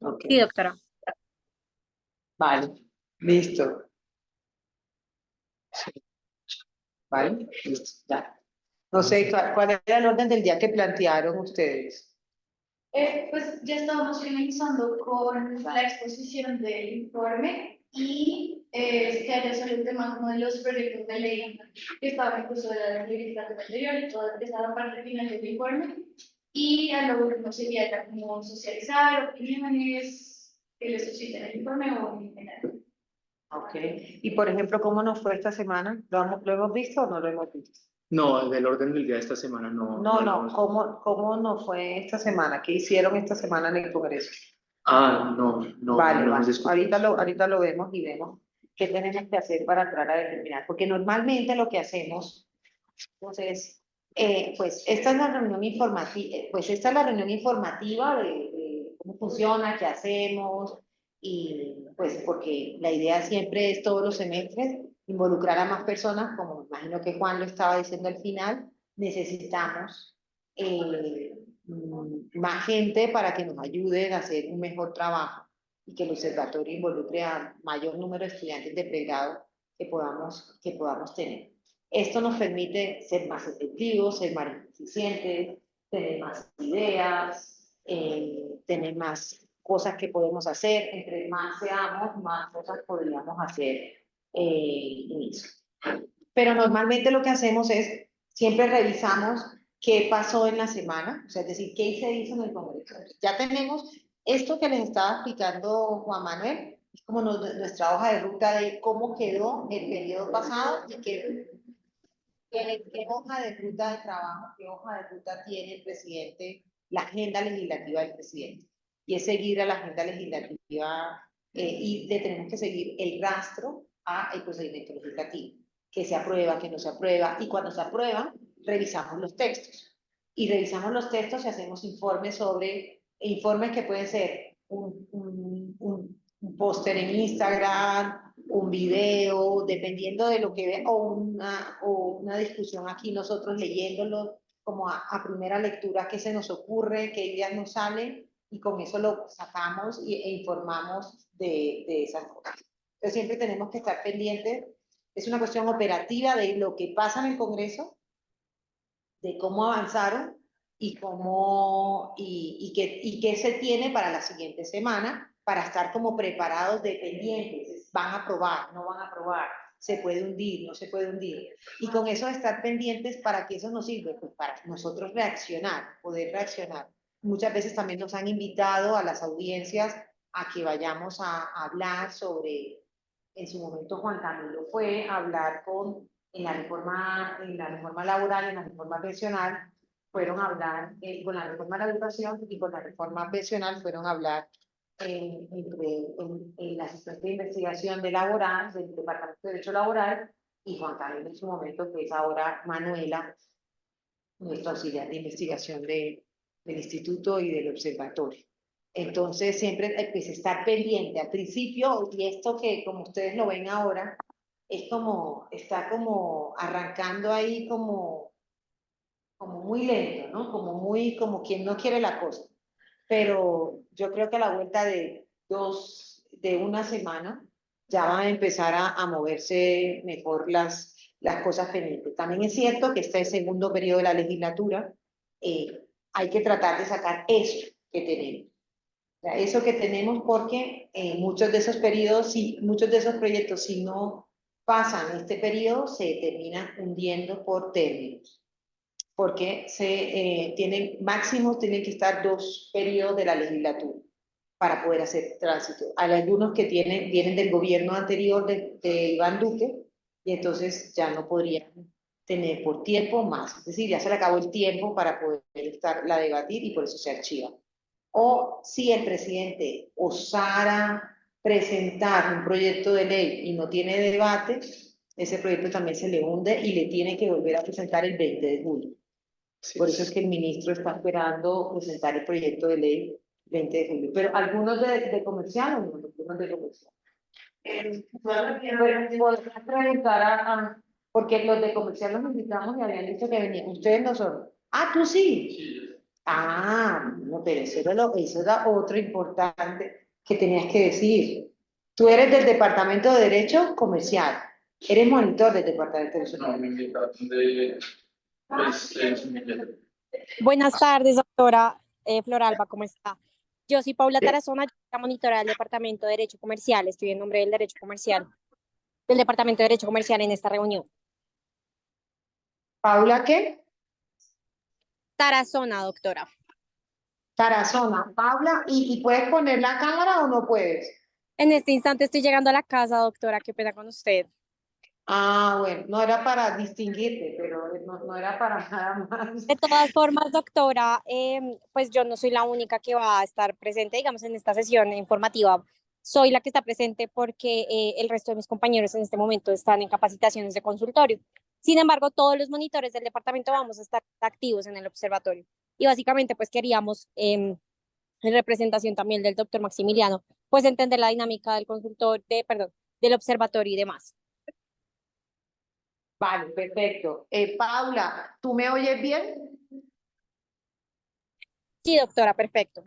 S6: Ok.
S7: Sí, doctora.
S6: Vale, listo. Vale, listo, ya. No sé, ¿cuál era el orden del día que plantearon ustedes?
S1: Pues ya estábamos finalizando con la exposición del informe y que haya solo el tema como de los proyectos de ley que estaban en curso de la legislatura anterior y toda esa parte final del informe. Y a lo último sería ya como socializar opiniones que les susciten el informe o en general.
S6: Ok. Y por ejemplo, ¿cómo nos fue esta semana? ¿Lo hemos visto o no lo hemos visto?
S4: No, del orden del día de esta semana no.
S6: No, ¿cómo nos fue esta semana? ¿Qué hicieron esta semana en el Congreso?
S4: No.
S6: Vale,
S4: no
S6: vale.
S4: hemos discutido.
S6: Ahorita lo vemos y vemos qué tenemos que hacer para entrar a determinar. Porque normalmente lo que hacemos, entonces, pues esta es la reunión informativa, de cómo funciona, qué hacemos, y pues porque la idea siempre es todos los semestres involucrar a más personas, como me imagino que Juan lo estaba diciendo al final, necesitamos más gente para que nos ayuden a hacer un mejor trabajo y que el observatorio involucre a mayor número de estudiantes de pregrado que podamos tener. Esto nos permite ser más efectivos, ser más eficientes, tener más ideas, tener más cosas que podemos hacer. Entre más seamos, más cosas podríamos hacer en eso. Pero normalmente lo que hacemos es, siempre revisamos qué pasó en la semana, o sea, es decir, qué se hizo en el Congreso. Ya tenemos esto que les estaba explicando Juan Manuel, es como nuestra hoja de ruta de cómo quedó el periodo pasado y qué hoja de ruta de trabajo, qué hoja de ruta tiene el presidente, la agenda legislativa del presidente. Y es seguir a la agenda legislativa y le tenemos que seguir el rastro al procedimiento legislativo, que se aprueba, que no se aprueba, y cuando se aprueba, revisamos los textos. Y revisamos los textos y hacemos informes que pueden ser un póster en Instagram, un video, dependiendo de lo que ve, o una discusión aquí nosotros leyéndolo como a primera lectura, qué se nos ocurre, qué ideas nos salen, y con eso lo sacamos e informamos de esas cosas. Entonces siempre tenemos que estar pendientes, es una cuestión operativa de lo que pasa en el Congreso, de cómo avanzaron y qué se tiene para la siguiente semana, para estar como preparados dependientes. Van a aprobar, no van a aprobar, se puede hundir, no se puede hundir. Y con eso estar pendientes, ¿para qué eso nos sirve? Pues para nosotros reaccionar, poder reaccionar. Muchas veces también nos han invitado a las audiencias a que vayamos a hablar sobre, en su momento Juan Camilo fue a hablar en la reforma laboral, en la reforma pensional, fueron a hablar con la reforma de la educación y con la reforma pensional fueron a hablar en la asistente de investigación de laboral, del Departamento de Derecho Laboral, y Juan Carlos en su momento, que es ahora Manuela, nuestra auxiliar de investigación del instituto y del observatorio. Entonces, siempre pues, estar pendiente al principio, y esto que como ustedes lo ven ahora, es como, está como arrancando ahí como muy lento, ¿no? Como quien no quiere la cosa. Pero yo creo que a la vuelta de una semana, ya van a empezar a moverse mejor las cosas pendientes. También es cierto que este segundo periodo de la legislatura, hay que tratar de sacar eso que tenemos. O sea, eso que tenemos porque muchos de esos periodos, muchos de esos proyectos, si no pasan este periodo, se terminan hundiendo por términos porque tienen que estar 2 periodos de la legislatura para poder hacer tránsito. Hay algunos que vienen del gobierno anterior de Iván Duque y entonces ya no podrían tener por tiempo más. Es decir, ya se le acabó el tiempo para poder la debatir y por eso se archiva. O si el presidente osara presentar un proyecto de ley y no tiene debate, ese proyecto también se le hunde y le tiene que volver a presentar el 20 de julio. Por eso es que el ministro está esperando presentar el proyecto de ley 20 de julio. Pero algunos de comercial o no, algunos de comercial. Podrías preguntar porque los de comercial los invitamos y habían dicho que venían. Ustedes no son. Ah, tú sí. Ah, no, pero eso era otro importante que tenías que decir. Tú eres del Departamento de Derecho Comercial. Eres monitor del Departamento de Derecho Comercial.
S5: No, me invitaron de...
S7: Buenas tardes, doctora Floralba, ¿cómo está? Yo soy Paula Tarazona, yo soy la monitora del Departamento de Derecho Comercial, estoy en nombre del Derecho Comercial, del Departamento de Derecho Comercial en esta reunión.
S6: ¿Paula qué?
S7: Tarazona, doctora.
S6: Tarazona. Paula, ¿y puedes poner la cámara o no puedes?
S7: En este instante estoy llegando a la casa, doctora, qué pena con usted.
S6: Ah, bueno, no era para distinguirte, pero no era para nada más.
S7: De todas formas, doctora, pues yo no soy la única que va a estar presente, digamos, en esta sesión informativa. Soy la que está presente porque el resto de mis compañeros en este momento están en capacitaciones de consultorio. Sin embargo, todos los monitores del departamento vamos a estar activos en el observatorio. Y básicamente, pues queríamos, en representación también del doctor Maximiliano, pues entender la dinámica del del observatorio y demás.
S6: Vale, perfecto. Paula, ¿tú me oyes bien?
S7: Sí, doctora, perfecto.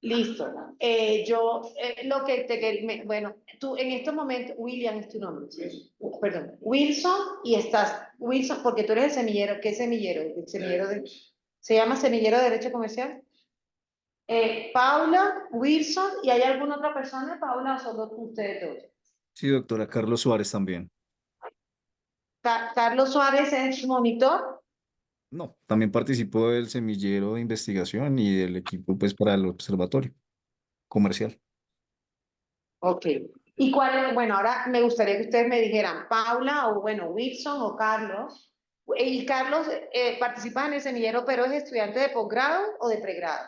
S6: Listo. Bueno, tú en estos momentos, William es tu nombre, ¿sí? Perdón, Wilson, Wilson, porque tú eres el semillero, ¿qué semillero? El semillero ¿se llama Semillero de Derecho Comercial? Paula, Wilson, ¿y hay alguna otra persona, Paula, o solo ustedes dos?
S3: Sí, doctora, Carlos Suárez también.
S6: Carlos Suárez es monitor.
S3: No, también participó del semillero de investigación y del equipo pues para el observatorio comercial.
S6: Ok. ¿Y cuál es? Bueno, ahora me gustaría que ustedes me dijeran, Paula o bueno, Wilson o Carlos. Y Carlos participa en el semillero, pero ¿es estudiante de posgrado o de pregrado?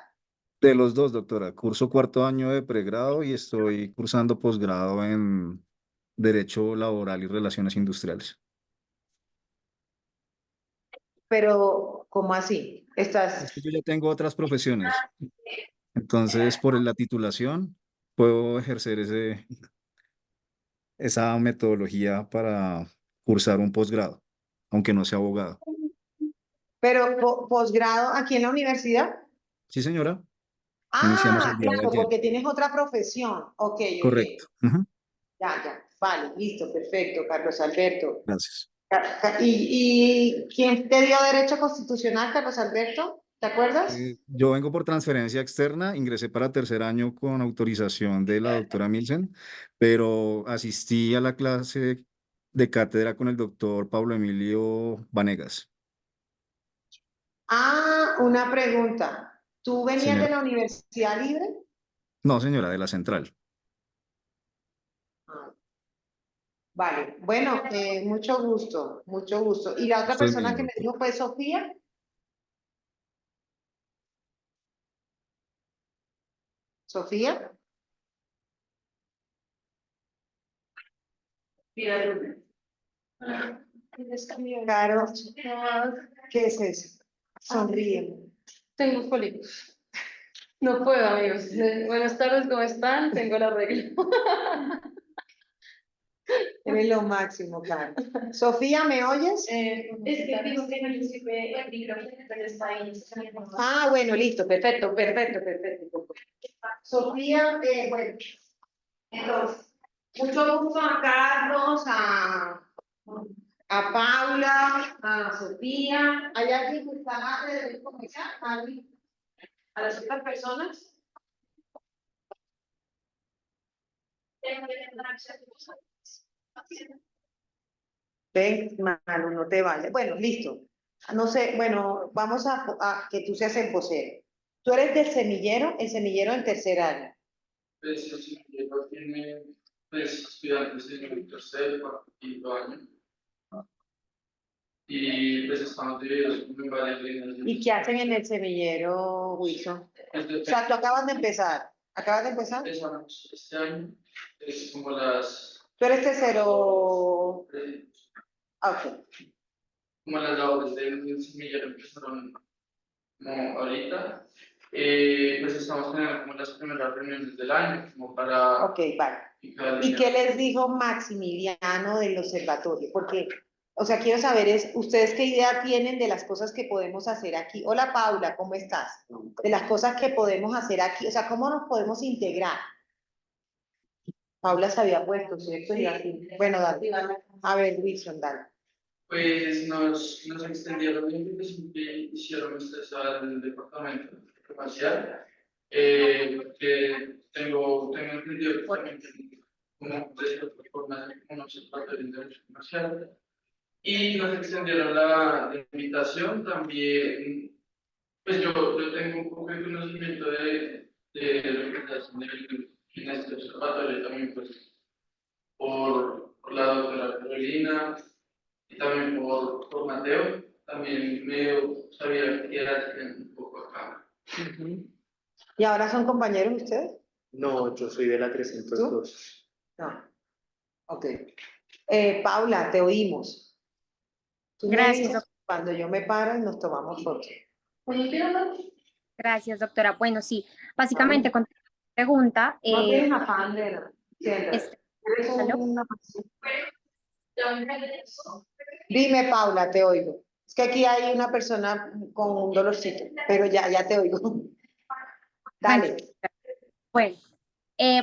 S3: De los dos, doctora. Curso cuarto año de pregrado y estoy cursando posgrado en Derecho Laboral y Relaciones Industriales.
S6: Pero, ¿cómo así?
S3: Es que
S6: Estás,
S3: yo ya tengo otras profesiones, entonces por la titulación puedo ejercer esa metodología para cursar un posgrado, aunque no sea abogado.
S6: pero posgrado aquí en la universidad.
S3: Sí, señora, iniciamos
S6: Ah,
S3: el día de
S6: claro,
S3: ayer.
S6: porque tienes otra profesión. Ok, ok.
S3: Correcto. Ujú.
S6: Ya. Vale, listo, perfecto, Carlos Alberto.
S3: Gracias.
S6: ¿Y quién te dio derecho constitucional, Carlos Alberto? ¿Te acuerdas?
S3: Yo vengo por transferencia externa, ingresé para tercer año con autorización de la doctora Milsen, pero asistí a la clase de cátedra con el doctor Pablo Emilio Vanegas.
S6: Ah, una pregunta. ¿Tú venías de
S3: Señora.
S6: la Universidad Libre?
S3: No, señora, de la central.
S6: Ah, vale, bueno, mucho gusto, mucho gusto. ¿Y la otra
S3: Usted
S6: persona que
S3: mismo,
S6: me
S3: doctor.
S6: dijo fue Sofía? ¿Sofía? Caro, ¿qué es eso? Sonríe.
S8: Tengo cólicos. No puedo, amigos. Buenas tardes, ¿cómo están? Tengo la regla.
S6: Eres lo máximo, Caro. Sofía, ¿me oyes?
S1: Es que digo que no le sirve el micrófono, pero está ahí.
S6: Ah, bueno, listo, perfecto. Sofía, bueno, entonces, mucho gusto a Carlos, a Paula, a Sofía. ¿Hay alguien que está de comenzar? ¿Alguien? ¿A las otras personas? Ven, Manu, no te vayas. Bueno, listo. No sé, bueno, vamos a que tú seas el vocero. Tú eres del semillero, el semillero en tercer año.
S9: Pues el semillero tiene pues, estudiantes en el tercer, cuarto, quinto año. Y pues estamos divididos en varias líneas.
S6: ¿Y qué hacen en el semillero, Wilson? O sea, tú acabas de empezar. ¿Acabas de empezar?
S9: Empezamos este año, es como las,
S6: Tú eres tercero.
S9: eh,
S6: Ok.
S9: como las labores del semillero empezaron como ahorita. Pues estamos teniendo como las primeras reuniones del año, como para
S6: Ok, vale.
S9: fijar
S6: ¿Y
S9: líneas.
S6: qué les dijo Maximiliano del observatorio? Porque, o sea, quiero saber es, ¿ustedes qué idea tienen de las cosas que podemos hacer aquí? Hola, Paula, ¿cómo estás? De las cosas que podemos hacer aquí, o sea, ¿cómo nos podemos integrar? Paula se había puesto, ¿cierto? Y así. Bueno, dale. A ver, Wilson, dale.
S9: Pues nos extendieron la invitación que hicieron ustedes al departamento comercial, porque tengo entendido que también tienen como de esta forma un observatorio de derecho comercial, y nos extendieron la invitación también. Pues yo tengo un poco de conocimiento de lo que está haciendo en este observatorio también, pues por la doctora Carolina y también por Mateo, también medio sabía que era un poco acá.
S6: ¿Y ahora son compañeros ustedes?
S4: No, yo soy de la 302.
S6: No. Ok. Paula, te oímos. Tú me
S7: Gracias,
S6: dices cuando yo me paro y nos tomamos fotos.
S7: Gracias, doctora. Bueno, sí, básicamente con la pregunta,
S6: No tienes afán de nada. Siéntate. Eres
S7: ¿aló?
S6: una- Dime, Paula, te oigo. Es que aquí hay una persona con un dolorcito, pero ya te oigo. Dale.
S7: Bueno,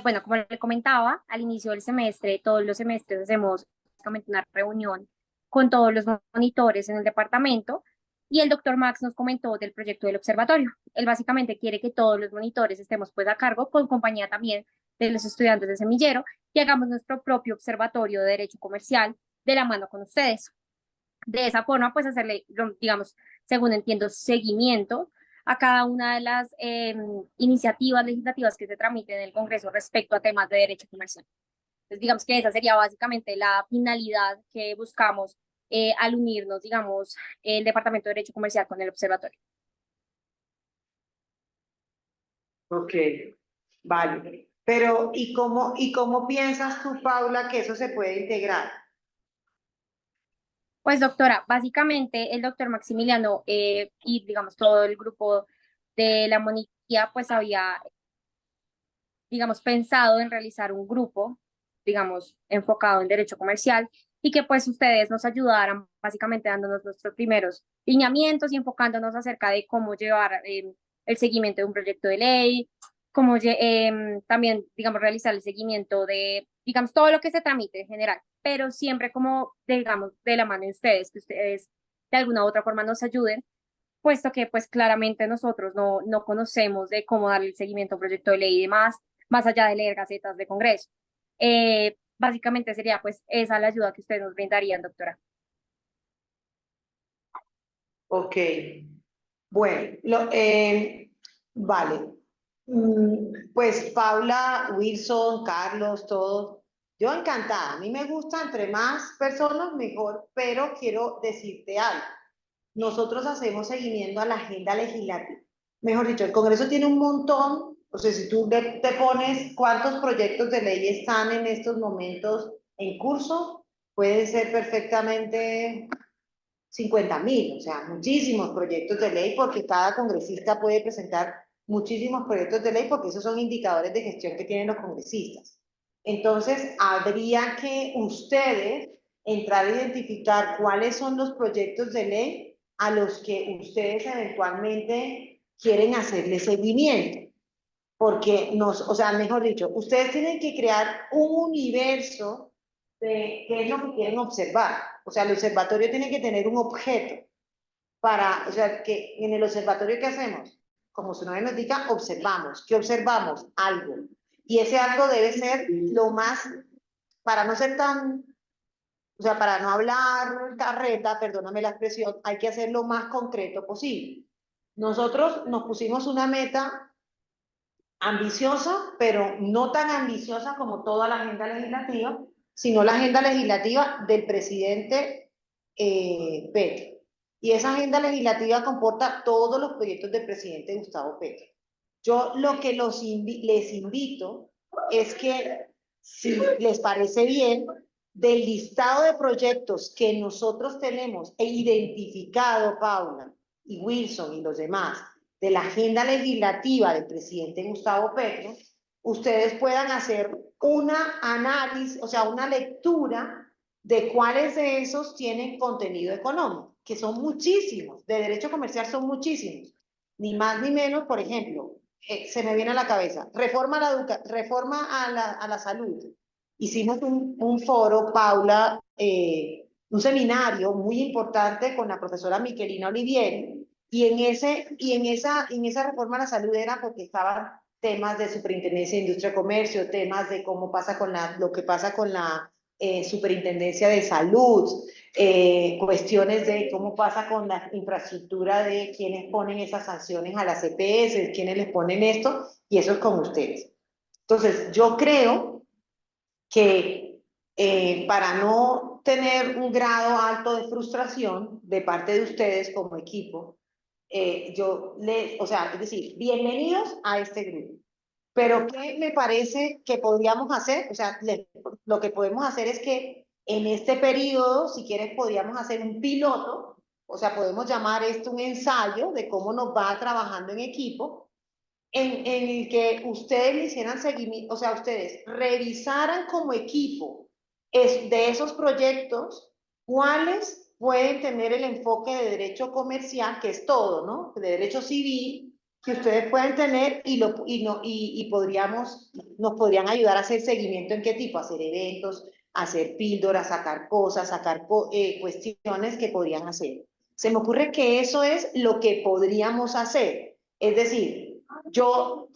S7: bueno, como le comentaba, al inicio del semestre, todos los semestres hacemos básicamente una reunión con todos los monitores en el departamento y el doctor Max nos comentó del proyecto del observatorio. Él básicamente quiere que todos los monitores estemos pues a cargo, con compañía también de los estudiantes de semillero, y hagamos nuestro propio observatorio de derecho comercial de la mano con ustedes. De esa forma, pues hacerle, digamos, según entiendo, seguimiento a cada una de las iniciativas legislativas que se tramiten en el Congreso respecto a temas de derecho comercial. Entonces, digamos que esa sería básicamente la finalidad que buscamos al unirnos, digamos, el Departamento de Derecho Comercial con el observatorio.
S6: Ok, vale. Pero, ¿y cómo piensas tú, Paula, que eso se puede integrar?
S7: Pues doctora, básicamente el doctor Maximiliano y digamos todo el grupo de la monarquía pues había, digamos, pensado en realizar un grupo, digamos, enfocado en derecho comercial y que pues ustedes nos ayudaran básicamente dándonos nuestros primeros lineamientos y enfocándonos acerca de cómo llevar el seguimiento de un proyecto de ley, cómo también, digamos, realizar el seguimiento de, digamos, todo lo que se tramite en general, pero siempre como, digamos, de la mano de ustedes, que ustedes de alguna u otra forma nos ayuden, puesto que pues claramente nosotros no conocemos de cómo darle el seguimiento a un proyecto de ley y demás, más allá de leer gacetas de Congreso. Básicamente sería pues esa la ayuda que ustedes nos brindarían, doctora.
S6: Ok, bueno, vale. Pues Paula, Wilson, Carlos, todos, yo encantada. A mí me gusta, entre más personas, mejor, pero quiero decirte algo. Nosotros hacemos seguimiento a la agenda legislativa. Mejor dicho, el Congreso tiene un montón, o sea, si tú te pones cuántos proyectos de ley están en estos momentos en curso, pueden ser perfectamente 50.000, o sea, muchísimos proyectos de ley, porque cada congresista puede presentar muchísimos proyectos de ley, porque esos son indicadores de gestión que tienen los congresistas. Entonces, habría que ustedes entrar a identificar cuáles son los proyectos de ley a los que ustedes eventualmente quieren hacerle seguimiento. Porque o sea, mejor dicho, ustedes tienen que crear un universo de qué es lo que quieren observar. O sea, el observatorio tiene que tener un objeto para, o sea, que en el observatorio, ¿qué hacemos? Como su nombre nos diga, observamos. ¿Qué observamos? Algo. Y ese algo debe ser lo más, para no ser tan, o sea, para no hablar carreta, perdóname la expresión, hay que hacer lo más concreto posible. Nosotros nos pusimos una meta ambiciosa, pero no tan ambiciosa como toda la agenda legislativa, sino la agenda legislativa del presidente Petro. Y esa agenda legislativa comporta todos los proyectos del presidente Gustavo Petro. Yo lo que les invito es que, si les parece bien, del listado de proyectos que nosotros tenemos identificado, Paula y Wilson y los demás, de la agenda legislativa del presidente Gustavo Petro, ustedes puedan hacer una análisis, o sea, una lectura de cuáles de esos tienen contenido económico, que son muchísimos, de derecho comercial son muchísimos, ni más ni menos. Por ejemplo, se me viene a la cabeza, reforma a la salud. Hicimos un foro, Paula, un seminario muy importante con la profesora Miquelina Olivieri, y en esa reforma a la salud era porque estaban temas de superintendencia de industria y comercio, temas de cómo pasa lo que pasa con la superintendencia de salud, cuestiones de cómo pasa con la infraestructura de quienes ponen esas sanciones a las EPS, quienes les ponen esto, y eso es con ustedes. Entonces, yo creo que para no tener un grado alto de frustración de parte de ustedes como equipo, o sea, es decir, bienvenidos a este grupo. Pero ¿qué me parece que podríamos hacer? O sea, lo que podemos hacer es que en este periodo, si quieres, podríamos hacer un piloto, o sea, podemos llamar esto un ensayo de cómo nos va trabajando en equipo, en el que ustedes le hicieran seguimiento, o sea, ustedes revisaran como equipo de esos proyectos cuáles pueden tener el enfoque de derecho comercial, que es todo, ¿no? De derecho civil, que ustedes pueden tener nos podrían ayudar a hacer seguimiento. ¿En qué tipo? Hacer eventos, hacer píldoras, sacar cosas, sacar cuestiones que podrían hacer. Se me ocurre que eso es lo que podríamos hacer. Es decir, yo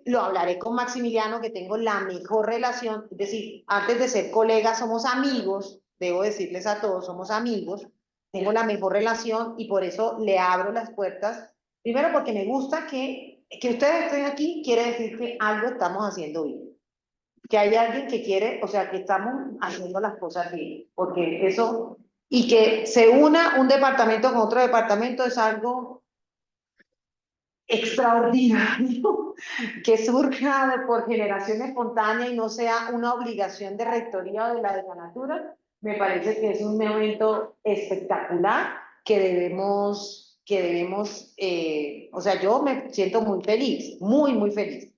S6: lo hablaré con Maximiliano, que tengo la mejor relación, es decir, antes de ser colegas somos amigos, debo decirles a todos, somos amigos, tengo la mejor relación y por eso le abro las puertas Primero porque me gusta que ustedes estén aquí, quiere decir que algo estamos haciendo bien. Que hay alguien que quiere, o sea, que estamos haciendo las cosas bien. Porque eso, y que se una un departamento con otro departamento es algo extraordinario, que surja por generación espontánea y no sea una obligación de rectoría o de la decanatura, me parece que es un evento espectacular que debemos, o sea, yo me siento muy feliz, muy, muy feliz.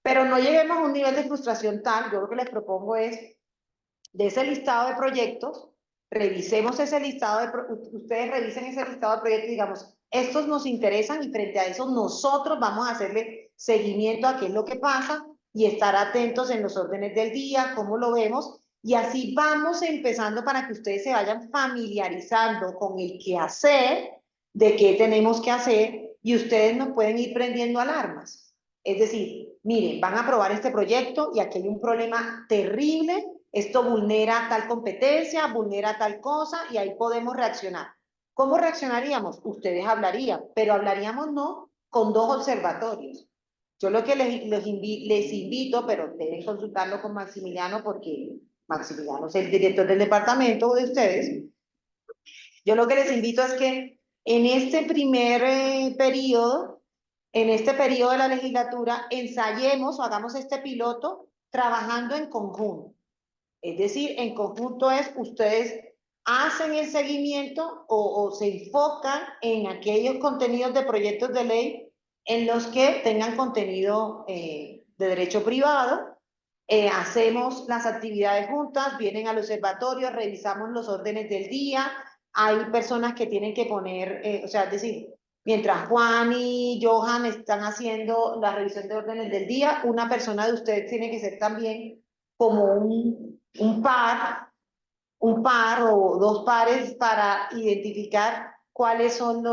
S6: Pero no lleguemos a un nivel de frustración tal, yo lo que les propongo es, de ese listado de proyectos, revisemos ese listado ustedes revisen ese listado de proyectos y digamos, estos nos interesan y frente a eso nosotros vamos a hacerle seguimiento a qué es lo que pasa y estar atentos en los órdenes del día, cómo lo vemos, y así vamos empezando para que ustedes se vayan familiarizando con el qué hacer, de qué tenemos que hacer, y ustedes nos pueden ir prendiendo alarmas. Es decir, miren, van a aprobar este proyecto y aquí hay un problema terrible, esto vulnera tal competencia, vulnera tal cosa y ahí podemos reaccionar. ¿Cómo reaccionaríamos? Ustedes hablarían, pero hablaríamos no con 2 observatorios. Yo lo que les invito, pero deben consultarlo con Maximiliano porque Maximiliano es el director del departamento de ustedes. Yo lo que les invito es que en este primer periodo, en este periodo de la legislatura, ensayemos o hagamos este piloto trabajando en conjunto. Es decir, en conjunto es, ustedes hacen el seguimiento o se enfocan en aquellos contenidos de proyectos de ley en los que tengan contenido de derecho privado, hacemos las actividades juntas, vienen al observatorio, revisamos los órdenes del día, hay personas que tienen que poner, o sea, es decir, mientras Juan y Johan están haciendo la revisión de órdenes del día, una persona de ustedes tiene que ser también como un par o 2 pares para identificar cuáles son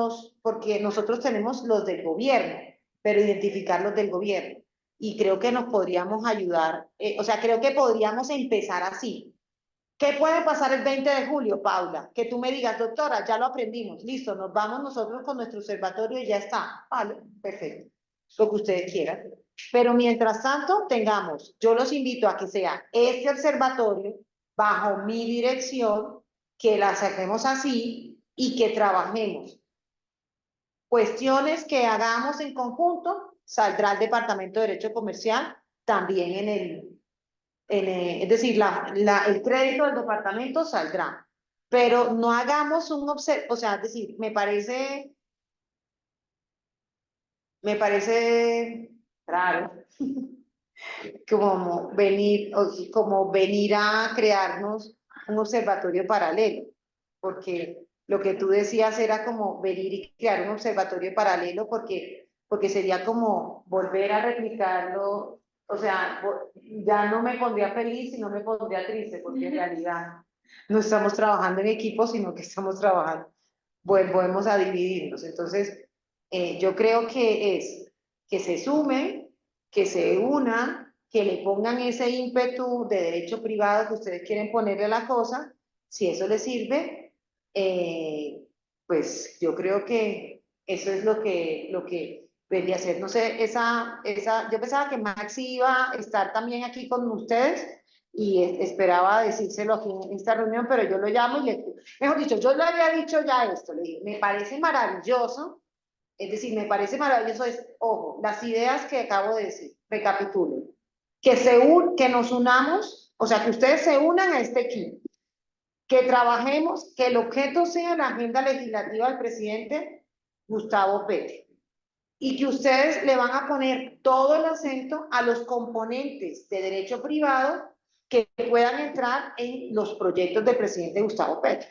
S6: porque nosotros tenemos los del gobierno, pero identificar los del gobierno. Y creo que nos podríamos ayudar, o sea, creo que podríamos empezar así. ¿Qué puede pasar el 20 de julio, Paula? Que tú me digas, doctora, ya lo aprendimos, listo, nos vamos nosotros con nuestro observatorio y ya está. Vale, perfecto, lo que ustedes quieran. Pero mientras tanto, yo los invito a que sea este observatorio, bajo mi dirección, que la saquemos así y que trabajemos. Cuestiones que hagamos en conjunto, saldrá el Departamento de Derecho Comercial también es decir, el crédito del departamento saldrá, pero no hagamos o sea, es decir, me parece raro como venir a crearnos un observatorio paralelo, porque lo que tú decías era como venir y crear un observatorio paralelo porque sería como volver a replicarlo, o sea, ya no me pondría feliz y no me pondría triste, porque en realidad no estamos trabajando en equipo, sino que estamos trabajando, volvemos a dividirnos. Entonces, yo creo que es que se sumen, que se unan, que le pongan ese ímpetu de derecho privado que ustedes quieren ponerle a la cosa. Si eso les sirve, pues yo creo que eso es lo que debería hacer. No sé, yo pensaba que Maxi iba a estar también aquí con ustedes y esperaba decírselo aquí en esta reunión, pero yo lo llamo y mejor dicho, yo le había dicho ya esto, le dije, me parece maravilloso, es decir, me parece maravilloso, ojo, las ideas que acabo de decir, recapitulen, que nos unamos, o sea, que ustedes se unan a este equipo, que trabajemos, que el objeto sea la agenda legislativa del presidente Gustavo Petro, y que ustedes le van a poner todo el acento a los componentes de derecho privado que puedan entrar en los proyectos del presidente Gustavo Petro.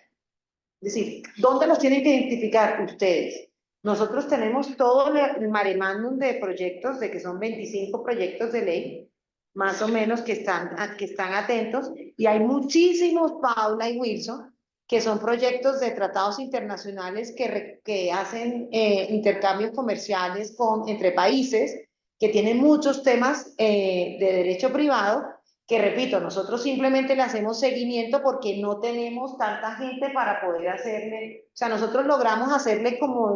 S6: Es decir, ¿dónde los tienen que identificar ustedes? Nosotros tenemos todo el mare magnum de proyectos, de que son 25 proyectos de ley, más o menos, que están atentos, y hay muchísimos, Paula y Wilson, que son proyectos de tratados internacionales que hacen intercambios comerciales entre países, que tienen muchos temas de derecho privado, que repito, nosotros simplemente le hacemos seguimiento porque no tenemos tanta gente para poder hacerle, o sea, nosotros logramos hacerle como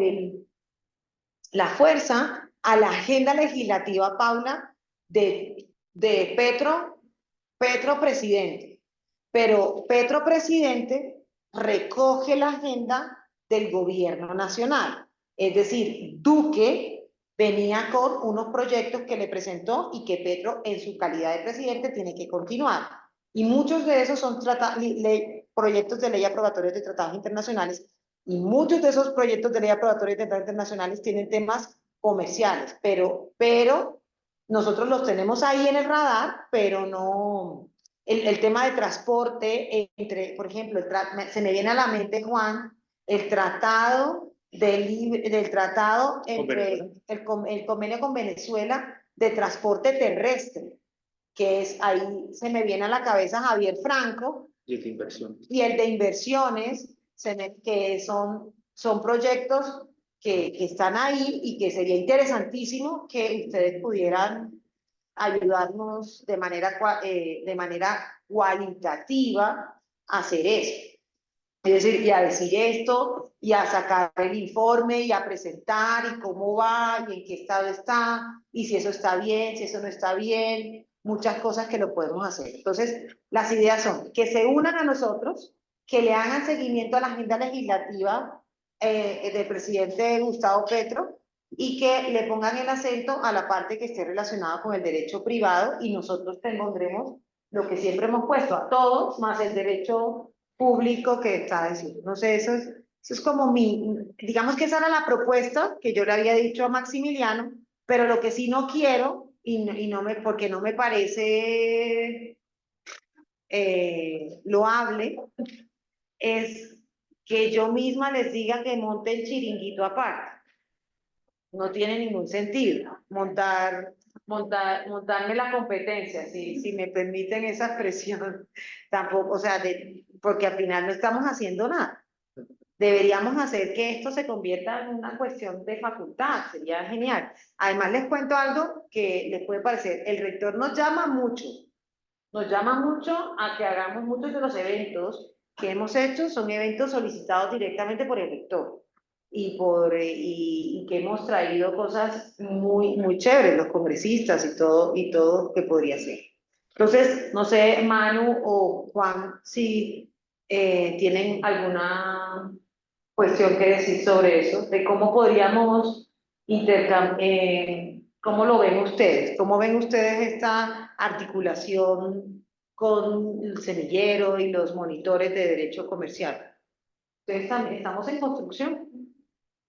S6: la fuerza a la agenda legislativa, Paula, de Petro presidente. Pero Petro presidente recoge la agenda del gobierno nacional. Es decir, Duque venía con unos proyectos que le presentó y que Petro, en su calidad de presidente, tiene que continuar. Y muchos de esos son proyectos de ley aprobatorios de tratados internacionales, y muchos de esos proyectos de ley aprobatorios de tratados internacionales tienen temas comerciales, pero nosotros los tenemos ahí en el radar, pero no... El tema de transporte, por ejemplo, se me viene a la mente, Juan, el tratado del tratado entre el convenio con Venezuela de transporte terrestre, que es ahí, se me viene a la cabeza Javier Franco,
S4: Y de inversión.
S6: y el de inversiones, que son proyectos que están ahí y que sería interesantísimo que ustedes pudieran ayudarnos de manera cualitativa a hacer eso. Es decir, y a decir esto, y a sacar el informe, y a presentar, y cómo va, y en qué estado está, y si eso está bien, si eso no está bien, muchas cosas que lo podemos hacer. Entonces, las ideas son que se unan a nosotros, que le hagan seguimiento a la agenda legislativa del presidente Gustavo Petro, y que le pongan el acento a la parte que esté relacionada con el derecho privado, y nosotros pondremos lo que siempre hemos puesto, a todos, más el derecho público que está diciendo. No sé, eso es como digamos que esa era la propuesta que yo le había dicho a Maximiliano, pero lo que sí no quiero, porque no me parece loable, es que yo misma les diga que monten el chiringuito aparte. No tiene ningún sentido montarme la competencia, si me permiten esa expresión, tampoco, o sea, porque al final no estamos haciendo nada. Deberíamos hacer que esto se convierta en una cuestión de facultad, sería genial. Además, les cuento algo que les puede parecer, el rector nos llama mucho a que hagamos muchos de los eventos que hemos hecho, son eventos solicitados directamente por el rector. Y que hemos traído cosas muy chéveres, los congresistas y todo que podría ser. Entonces, no sé, Manu o Juan, si tienen alguna cuestión que decir sobre eso, de cómo podríamos ¿cómo lo ven ustedes? ¿Cómo ven ustedes esta articulación con el semillero y los monitores de derecho comercial? Ustedes también estamos en construcción.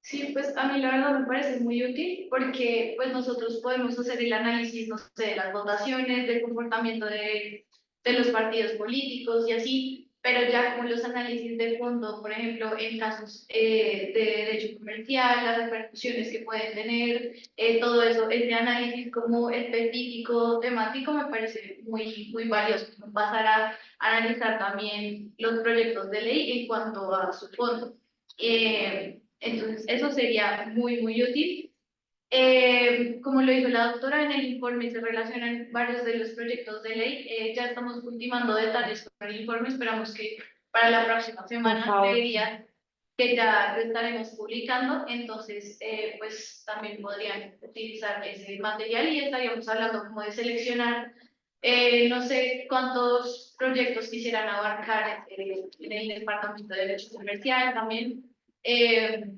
S1: Sí, pues a mí la verdad me parece muy útil porque pues nosotros podemos hacer el análisis, no sé, de las votaciones, del comportamiento de los partidos políticos y así, pero ya como los análisis de fondo, por ejemplo, en casos de derecho comercial, las repercusiones que pueden tener, todo eso, ese análisis como específico, temático, me parece muy valioso. Pasar a analizar también los proyectos de ley en cuanto a su fondo. Entonces, eso sería muy útil. Como lo dijo la doctora, en el informe se relacionan varios de los proyectos de ley. Ya estamos ultimando detalles con el informe. Esperamos que para la próxima semana creería que ya lo estaremos publicando. Entonces, pues también podrían utilizar ese material y estaríamos hablando como de seleccionar. No sé cuántos proyectos quisieran abarcar en el Departamento de Derecho Comercial también.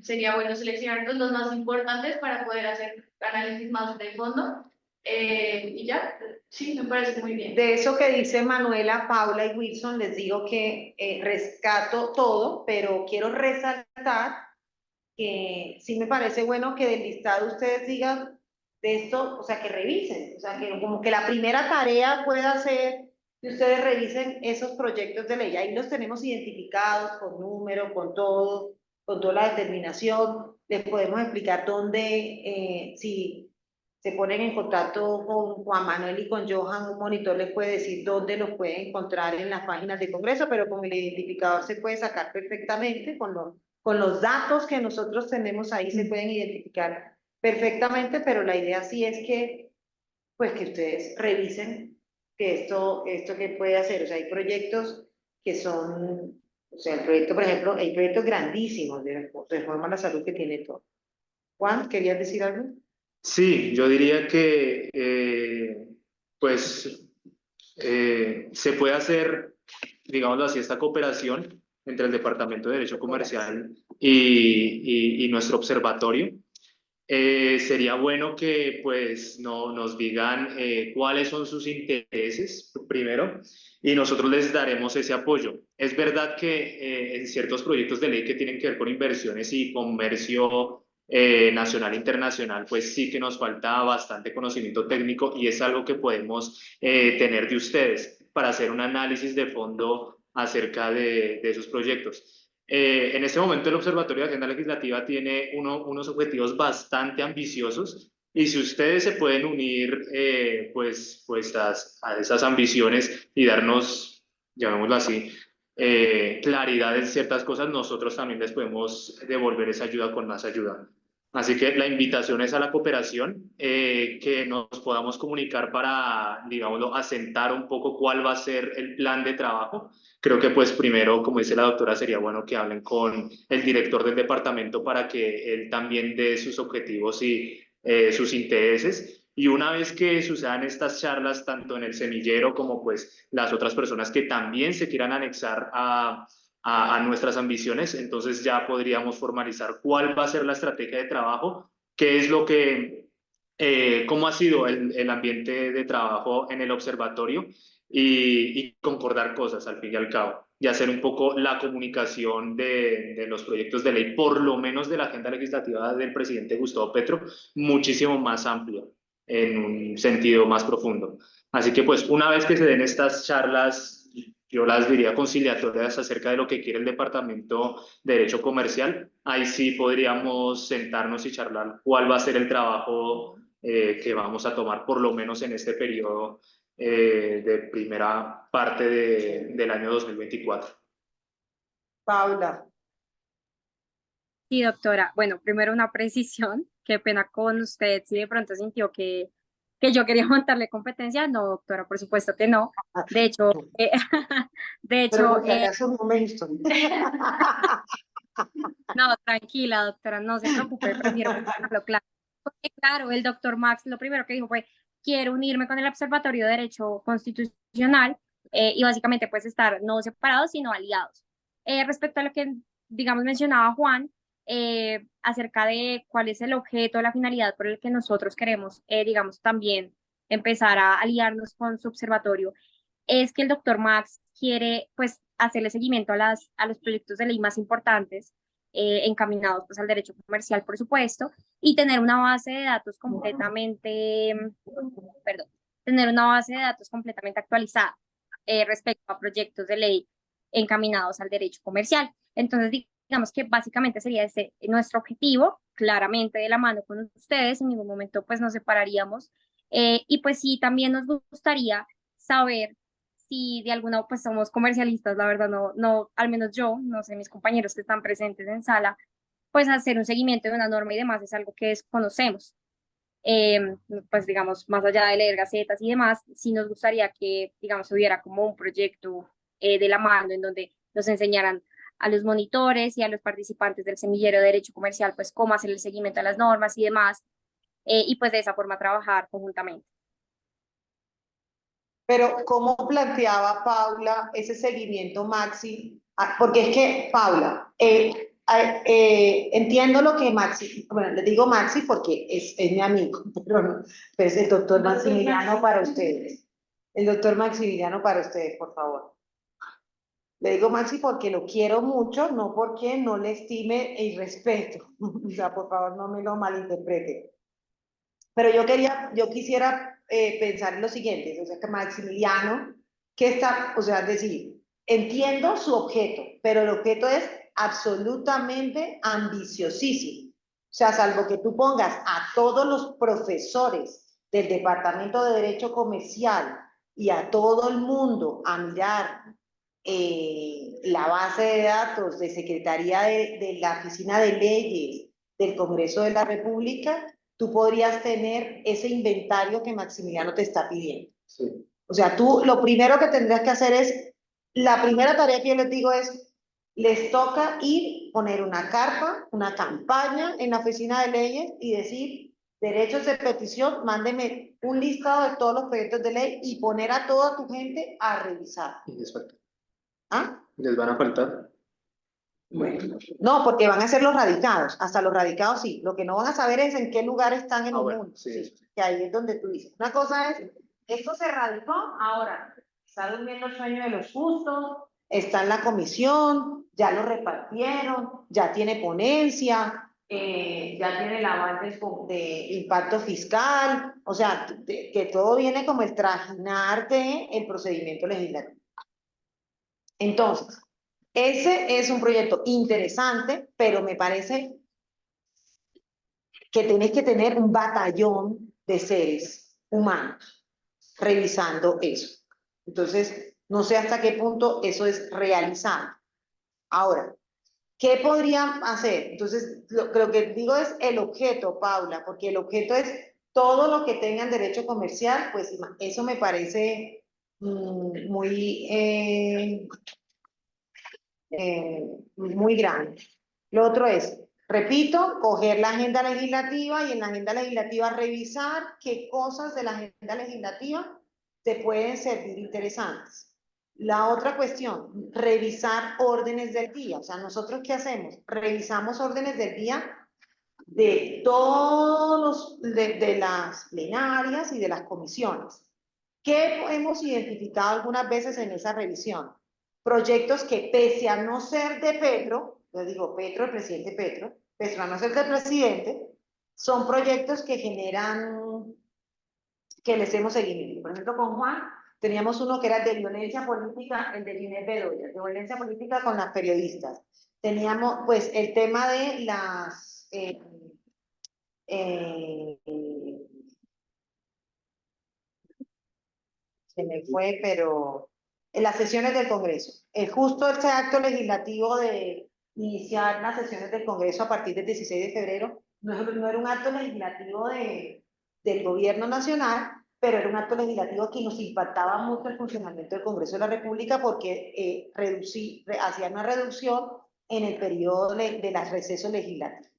S1: Sería bueno seleccionar los más importantes para poder hacer análisis más de fondo. Y ya, sí, me parece muy bien.
S6: De eso que dice Manuela, Paula y Wilson, les digo que rescato todo, pero quiero resaltar que sí me parece bueno que del listado ustedes digan de esto, o sea, que revisen, o sea, que como que la primera tarea pueda ser que ustedes revisen esos proyectos de ley. Ahí los tenemos identificados con número, con toda la determinación. Les podemos explicar dónde, si se ponen en contacto con Juan Manuel y con Johan, un monitor les puede decir dónde los pueden encontrar en las páginas de Congreso, pero con el identificador se puede sacar perfectamente, con los datos que nosotros tenemos ahí se pueden identificar perfectamente, pero la idea sí es que, pues, que ustedes revisen que esto que puede hacer. O sea, hay proyectos que son, o sea, el proyecto, por ejemplo, hay proyectos grandísimos de reforma a la salud que tiene todo. Juan, ¿querías decir algo?
S4: Sí, yo diría que se puede hacer, digámoslo así, esta cooperación entre el Departamento de Derecho Comercial y nuestro observatorio. Sería bueno que pues nos digan cuáles son sus intereses primero y nosotros les daremos ese apoyo. Es verdad que en ciertos proyectos de ley que tienen que ver con inversiones y comercio nacional e internacional, pues sí que nos falta bastante conocimiento técnico y es algo que podemos tener de ustedes para hacer un análisis de fondo acerca de esos proyectos. En este momento el Observatorio de Agenda Legislativa tiene unos objetivos bastante ambiciosos y si ustedes se pueden unir a esas ambiciones y darnos, llamémoslo así, claridad en ciertas cosas, nosotros también les podemos devolver esa ayuda con más ayuda. Así que la invitación es a la cooperación, que nos podamos comunicar para, digámoslo, asentar un poco cuál va a ser el plan de trabajo. Creo que pues primero, como dice la doctora, sería bueno que hablen con el director del departamento para que él también dé sus objetivos y sus intereses. Y una vez que sucedan estas charlas, tanto en el semillero como pues las otras personas que también se quieran anexar a nuestras ambiciones, entonces ya podríamos formalizar cuál va a ser la estrategia de trabajo, qué es lo que, cómo ha sido el ambiente de trabajo en el observatorio y concordar cosas al fin y al cabo y hacer un poco la comunicación de los proyectos de ley, por lo menos de la agenda legislativa del presidente Gustavo Petro, muchísimo más amplio, en un sentido más profundo. Así que pues una vez que se den estas charlas, yo las diría conciliatorias acerca de lo que quiere el Departamento de Derecho Comercial, ahí sí podríamos sentarnos y charlar cuál va a ser el trabajo que vamos a tomar por lo menos en este periodo de primera parte del año 2024.
S6: Paula.
S7: Sí, doctora. Bueno, primero una precisión. Qué pena con usted si de pronto sintió que yo quería montarle competencia. No, doctora, por supuesto que no. De hecho, de
S6: Pero
S7: hecho,
S6: por si acaso no me gustó.
S7: no, tranquila, doctora, no se preocupe, prefiero dejarlo claro. Porque, claro, el doctor Max lo primero que dijo fue, quiero unirme con el Observatorio de Derecho Constitucional y básicamente pues estar no separados, sino aliados. Respecto a lo que, digamos, mencionaba Juan, acerca de cuál es el objeto, la finalidad por el que nosotros queremos, digamos, también empezar a aliarnos con su observatorio, es que el doctor Max quiere pues hacerle seguimiento a los proyectos de ley más importantes encaminados pues al derecho comercial, por supuesto, y tener una base de datos completamente, perdón, tener una base de datos completamente actualizada respecto a proyectos de ley encaminados al derecho comercial. Entonces, digamos que básicamente sería ese nuestro objetivo, claramente de la mano con ustedes, en ningún momento pues nos separaríamos. Y pues sí, también nos gustaría saber si de alguna, pues somos comercialistas, la verdad no, al menos yo, no sé, mis compañeros que están presentes en sala, pues hacer un seguimiento de una norma y demás es algo que desconocemos. Eh, pues digamos, más allá de leer gacetas y demás, sí nos gustaría que, digamos, hubiera como un proyecto de la mano en donde nos enseñaran a los monitores y a los participantes del semillero de derecho comercial, pues cómo hacer el seguimiento a las normas y demás, y pues de esa forma trabajar conjuntamente.
S6: Pero ¿cómo planteaba Paula ese seguimiento, Maxi? Porque es que, Paula, entiendo lo que Maxi, bueno, le digo Maxi porque es mi amigo, pero es el doctor Maximiliano para ustedes. El doctor Maximiliano para ustedes, por favor. Le digo Maxi porque lo quiero mucho, no porque no le estime y respeto. O sea, por favor, no me lo malinterprete. Pero yo quisiera pensar en lo siguiente, o sea, que Maximiliano, que está, o sea, es decir, entiendo su objeto, pero el objeto es absolutamente ambiciosísimo. O sea, salvo que tú pongas a todos los profesores del Departamento de Derecho Comercial y a todo el mundo a mirar la base de datos de Secretaría de la Oficina de Leyes del Congreso de la República, tú podrías tener ese inventario que Maximiliano te está pidiendo.
S4: Sí.
S6: O sea, tú lo primero que tendrías que hacer es, la primera tarea que yo les digo es, les toca ir, poner una carpa, una campaña en la oficina de leyes y decir, derechos de petición, mándeme un listado de todos los proyectos de ley y poner a toda tu gente a revisar.
S5: Y les falta.
S6: ¿Ah?
S5: Les van a faltar.
S6: Bueno, no, porque van a ser los radicados, hasta los radicados sí. Lo que no van a saber es en qué lugar están en el
S5: Bueno,
S6: mundo.
S5: sí,
S6: Sí,
S5: eso sí.
S6: que ahí es donde tú dices. Una cosa es, esto se radicó, ahora está durmiendo el sueño de los justos, está en la comisión, ya lo repartieron, ya tiene ponencia, ya tiene el aval de impacto fiscal, o sea, que todo viene como el trajinar el procedimiento legislativo. Entonces, ese es un proyecto interesante, pero me parece que tenés que tener un batallón de seres humanos revisando eso. Entonces, no sé hasta qué punto eso es realizable. Ahora, ¿qué podrían hacer? Entonces, lo que digo es el objeto, Paula, porque el objeto es todo lo que tengan derecho comercial, pues eso me parece muy grande. Lo otro es, repito, coger la agenda legislativa y en la agenda legislativa revisar qué cosas de la agenda legislativa te pueden servir interesantes. La otra cuestión, revisar órdenes del día. O sea, ¿nosotros qué hacemos? Revisamos órdenes del día de todos de las plenarias y de las comisiones. ¿Qué hemos identificado algunas veces en esa revisión? Proyectos que pese a no ser de Petro, yo digo Petro, el presidente Petro, pese a no ser del presidente, son proyectos que generan, que les hemos seguimiento. Por ejemplo, con Juan teníamos uno que era de violencia política, el de Ginés Bedoya, de violencia política con las periodistas. Teníamos pues el tema de las se me fue, pero en las sesiones del Congreso. Justo este acto legislativo de iniciar las sesiones del Congreso a partir del 16 de febrero, no era un acto legislativo del gobierno nacional, pero era un acto legislativo que nos impactaba mucho el funcionamiento del Congreso de la República porque hacía una reducción en el periodo de las recesos legislativos.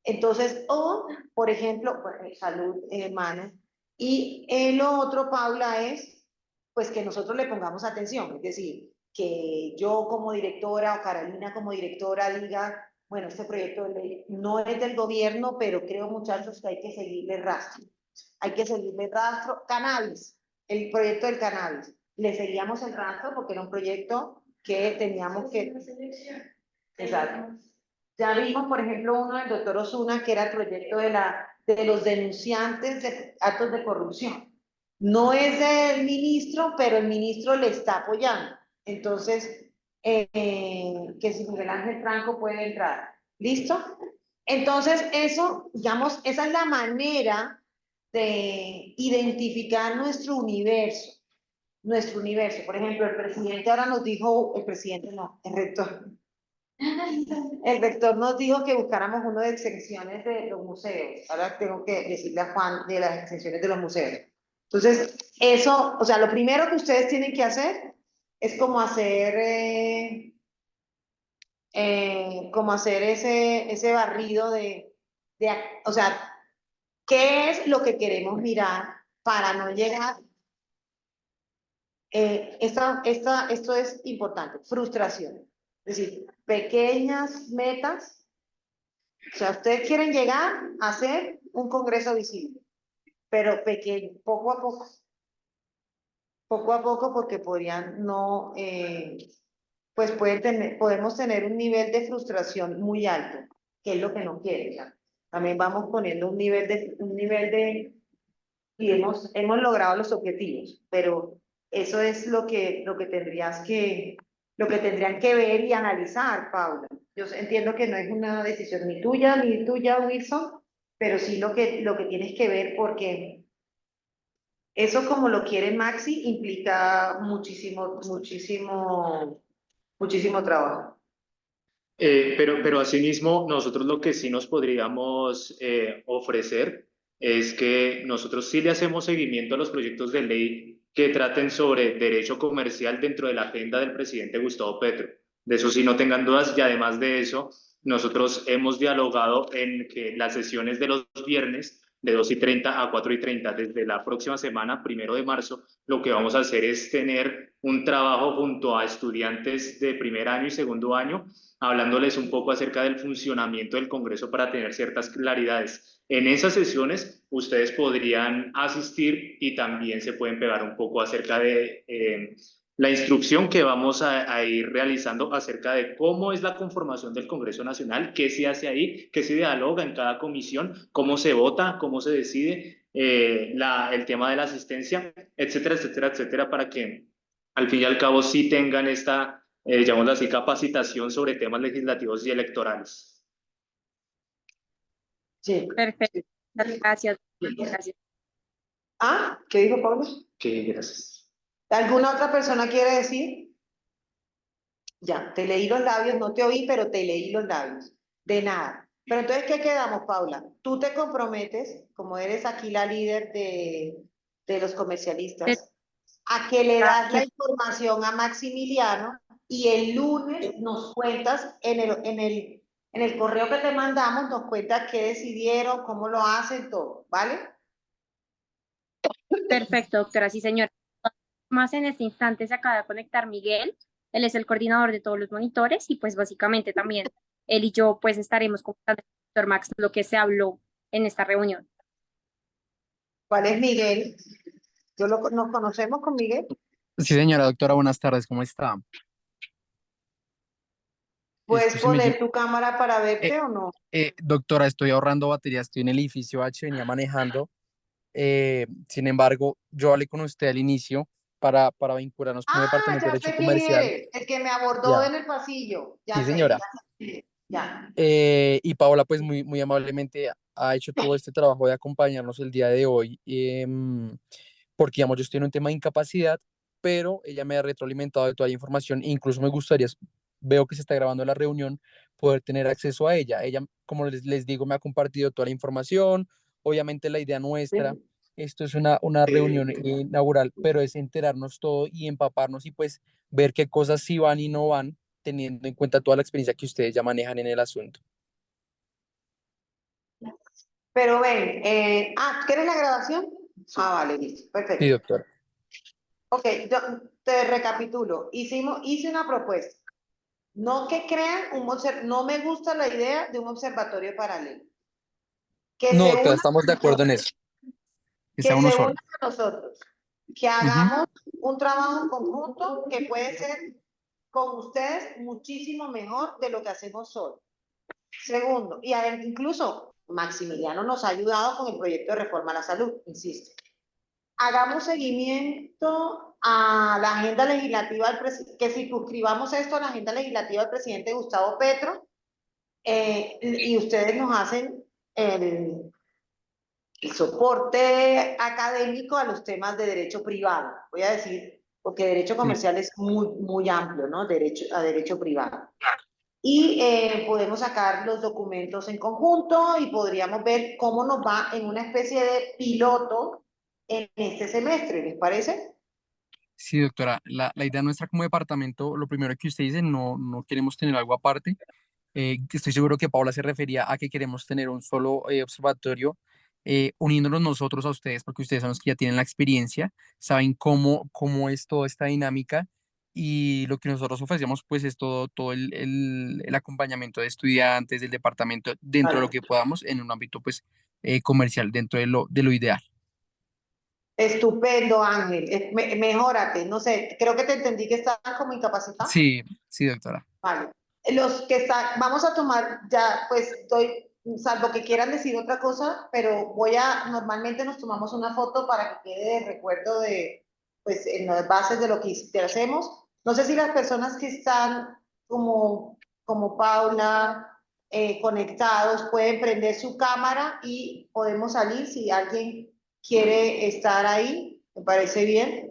S6: Entonces, o, por ejemplo, salud, hermano, y lo otro, Paula, es pues que nosotros le pongamos atención, es decir, que yo como directora o Carolina como directora diga, bueno, este proyecto de ley no es del gobierno, pero creo, muchachos, que hay que seguirle rastro. Hay que seguirle rastro. Cannabis, el proyecto del cannabis. Le seguíamos el rastro porque era un proyecto que teníamos que... Exacto. Ya vimos, por ejemplo, uno del doctor Osuna, que era el proyecto de los denunciantes de actos de corrupción. No es del ministro, pero el ministro le está apoyando. Entonces, que si Miguel Ángel Franco puede entrar. ¿Listo? Entonces, eso, digamos, esa es la manera de identificar nuestro universo. Nuestro universo. Por ejemplo, el presidente ahora nos dijo, el presidente no, el rector. El rector nos dijo que buscáramos uno de exenciones de los museos. Ahora tengo que decirle a Juan de las exenciones de los museos. Entonces, eso, o sea, lo primero que ustedes tienen que hacer es como hacer ese barrido o sea, ¿qué es lo que queremos mirar para no llegar? Esto es importante, frustración. Es decir, pequeñas metas. O sea, ustedes quieren llegar a hacer un congreso visible, pero pequeño, poco a poco, porque podrían no, pues podemos tener un nivel de frustración muy alto, que es lo que no quieren. ¿Ya? También vamos poniendo un nivel de y hemos logrado los objetivos, pero eso es lo que tendrían que ver y analizar, Paula. Yo entiendo que no es una decisión ni tuya, Wilson, pero sí lo que tienes que ver, porque eso, como lo quiere Maxi, implica muchísimo trabajo.
S4: Pero asimismo, nosotros lo que sí nos podríamos ofrecer es que nosotros sí le hacemos seguimiento a los proyectos de ley que traten sobre derecho comercial dentro de la agenda del presidente Gustavo Petro. De eso sí no tengan dudas, y además de eso, nosotros hemos dialogado en que las sesiones de los viernes de 2:30 a 4:30 desde la próxima semana, 1 de marzo, lo que vamos a hacer es tener un trabajo junto a estudiantes de primer año y segundo año, hablándoles un poco acerca del funcionamiento del Congreso para tener ciertas claridades. En esas sesiones ustedes podrían asistir y también se pueden pegar un poco acerca de la instrucción que vamos a ir realizando acerca de cómo es la conformación del Congreso Nacional, qué se hace ahí, qué se dialoga en cada comisión, cómo se vota, cómo se decide, el tema de la asistencia, etcétera, etcétera, etcétera, para que al fin y al cabo sí tengan esta, llamémoslo así, capacitación sobre temas legislativos y electorales.
S6: Sí.
S7: Perfecto. Gracias. Gracias.
S6: Ah, ¿qué dijo Pablo?
S4: Sí, gracias.
S6: ¿Alguna otra persona quiere decir? Ya, te leí los labios, no te oí, pero te leí los labios. De nada. Pero entonces, ¿qué quedamos, Paula? Tú te comprometes, como eres aquí la líder de los comercialistas, a que le das la información a Maximiliano y el lunes nos cuentas en el correo que te mandamos, nos cuentas qué decidieron, cómo lo hacen, todo, ¿vale?
S7: Perfecto, doctora, sí, señora. Más en este instante se acaba de conectar Miguel, él es el coordinador de todos los monitores y pues básicamente también él y yo pues estaremos contando al doctor Max lo que se habló en esta reunión.
S6: ¿Cuál es Miguel? ¿Nos conocemos con Miguel?
S10: Sí, señora doctora, buenas tardes, ¿cómo está?
S6: ¿Puedes
S10: Sí me
S6: poner tu cámara para verte o no?
S10: doctora, estoy ahorrando batería, estoy en el edificio H, venía manejando. Sin embargo, yo hablé con usted al inicio para vincularnos con el
S6: Ah,
S10: Departamento de
S6: ya
S10: Derecho
S6: sé quién
S10: Comercial.
S6: eres, el que me abordó
S10: Ya,
S6: en el pasillo.
S10: sí,
S6: Ya sé,
S10: señora.
S6: ya sé. Ya.
S10: Y Paola, pues muy amablemente ha hecho todo este trabajo de acompañarnos el día de hoy, porque, digamos, yo estoy en un tema de incapacidad, pero ella me ha retroalimentado de toda la información, e incluso me gustaría, veo que se está grabando la reunión, poder tener acceso a ella. Ella, como les digo, me ha compartido toda la información, obviamente la idea nuestra, esto es una reunión inaugural, pero es enterarnos todo y empaparnos y pues ver qué cosas sí van y no van, teniendo en cuenta toda la experiencia que ustedes ya manejan en el asunto.
S6: Pero ven, ¿quieres la grabación? Ah, vale, listo,
S10: Sí,
S6: perfecto.
S10: doctora.
S6: Ok, yo te recapitulo. Hice una propuesta. No que crean no me gusta la idea de un observatorio paralelo. Que
S10: No,
S6: se
S10: doctora,
S6: unan
S10: estamos de acuerdo en eso, que sea
S6: que
S10: uno
S6: se
S10: solo.
S6: unan a nosotros, que
S10: Ujú.
S6: hagamos un trabajo conjunto que puede ser con ustedes muchísimo mejor de lo que hacemos solos. Segundo, y incluso Maximiliano nos ha ayudado con el proyecto de reforma a la salud, insisto. Hagamos seguimiento a la agenda legislativa, que circunscribamos esto a la agenda legislativa del presidente Gustavo Petro, y ustedes nos hacen el soporte académico a los temas de derecho privado, voy a decir, porque derecho comercial es muy amplio, ¿no? A derecho privado. Y podemos sacar los documentos en conjunto y podríamos ver cómo nos va en una especie de piloto en este semestre, ¿les parece?
S10: Sí, doctora, la idea nuestra como departamento, lo primero que usted dice, no queremos tener algo aparte. Estoy seguro que Paula se refería a que queremos tener un solo observatorio, uniéndonos nosotros a ustedes, porque ustedes son los que ya tienen la experiencia, saben cómo es toda esta dinámica, y lo que nosotros ofrecemos pues es todo el acompañamiento de estudiantes, del departamento, dentro de lo
S6: Vale.
S10: que podamos, en un ámbito pues comercial, dentro de lo ideal.
S6: Estupendo, Ángel. Mejórate. No sé, creo que te entendí que estás como incapacitado.
S10: Sí, sí, doctora.
S6: Vale. Los que están, vamos a tomar ya, pues salvo que quieran decir otra cosa, pero normalmente nos tomamos una foto para que quede de recuerdo pues, en las bases de lo que hacemos. No sé si las personas que están como Paula, conectados, pueden prender su cámara y podemos salir si alguien quiere estar ahí. ¿Me parece bien?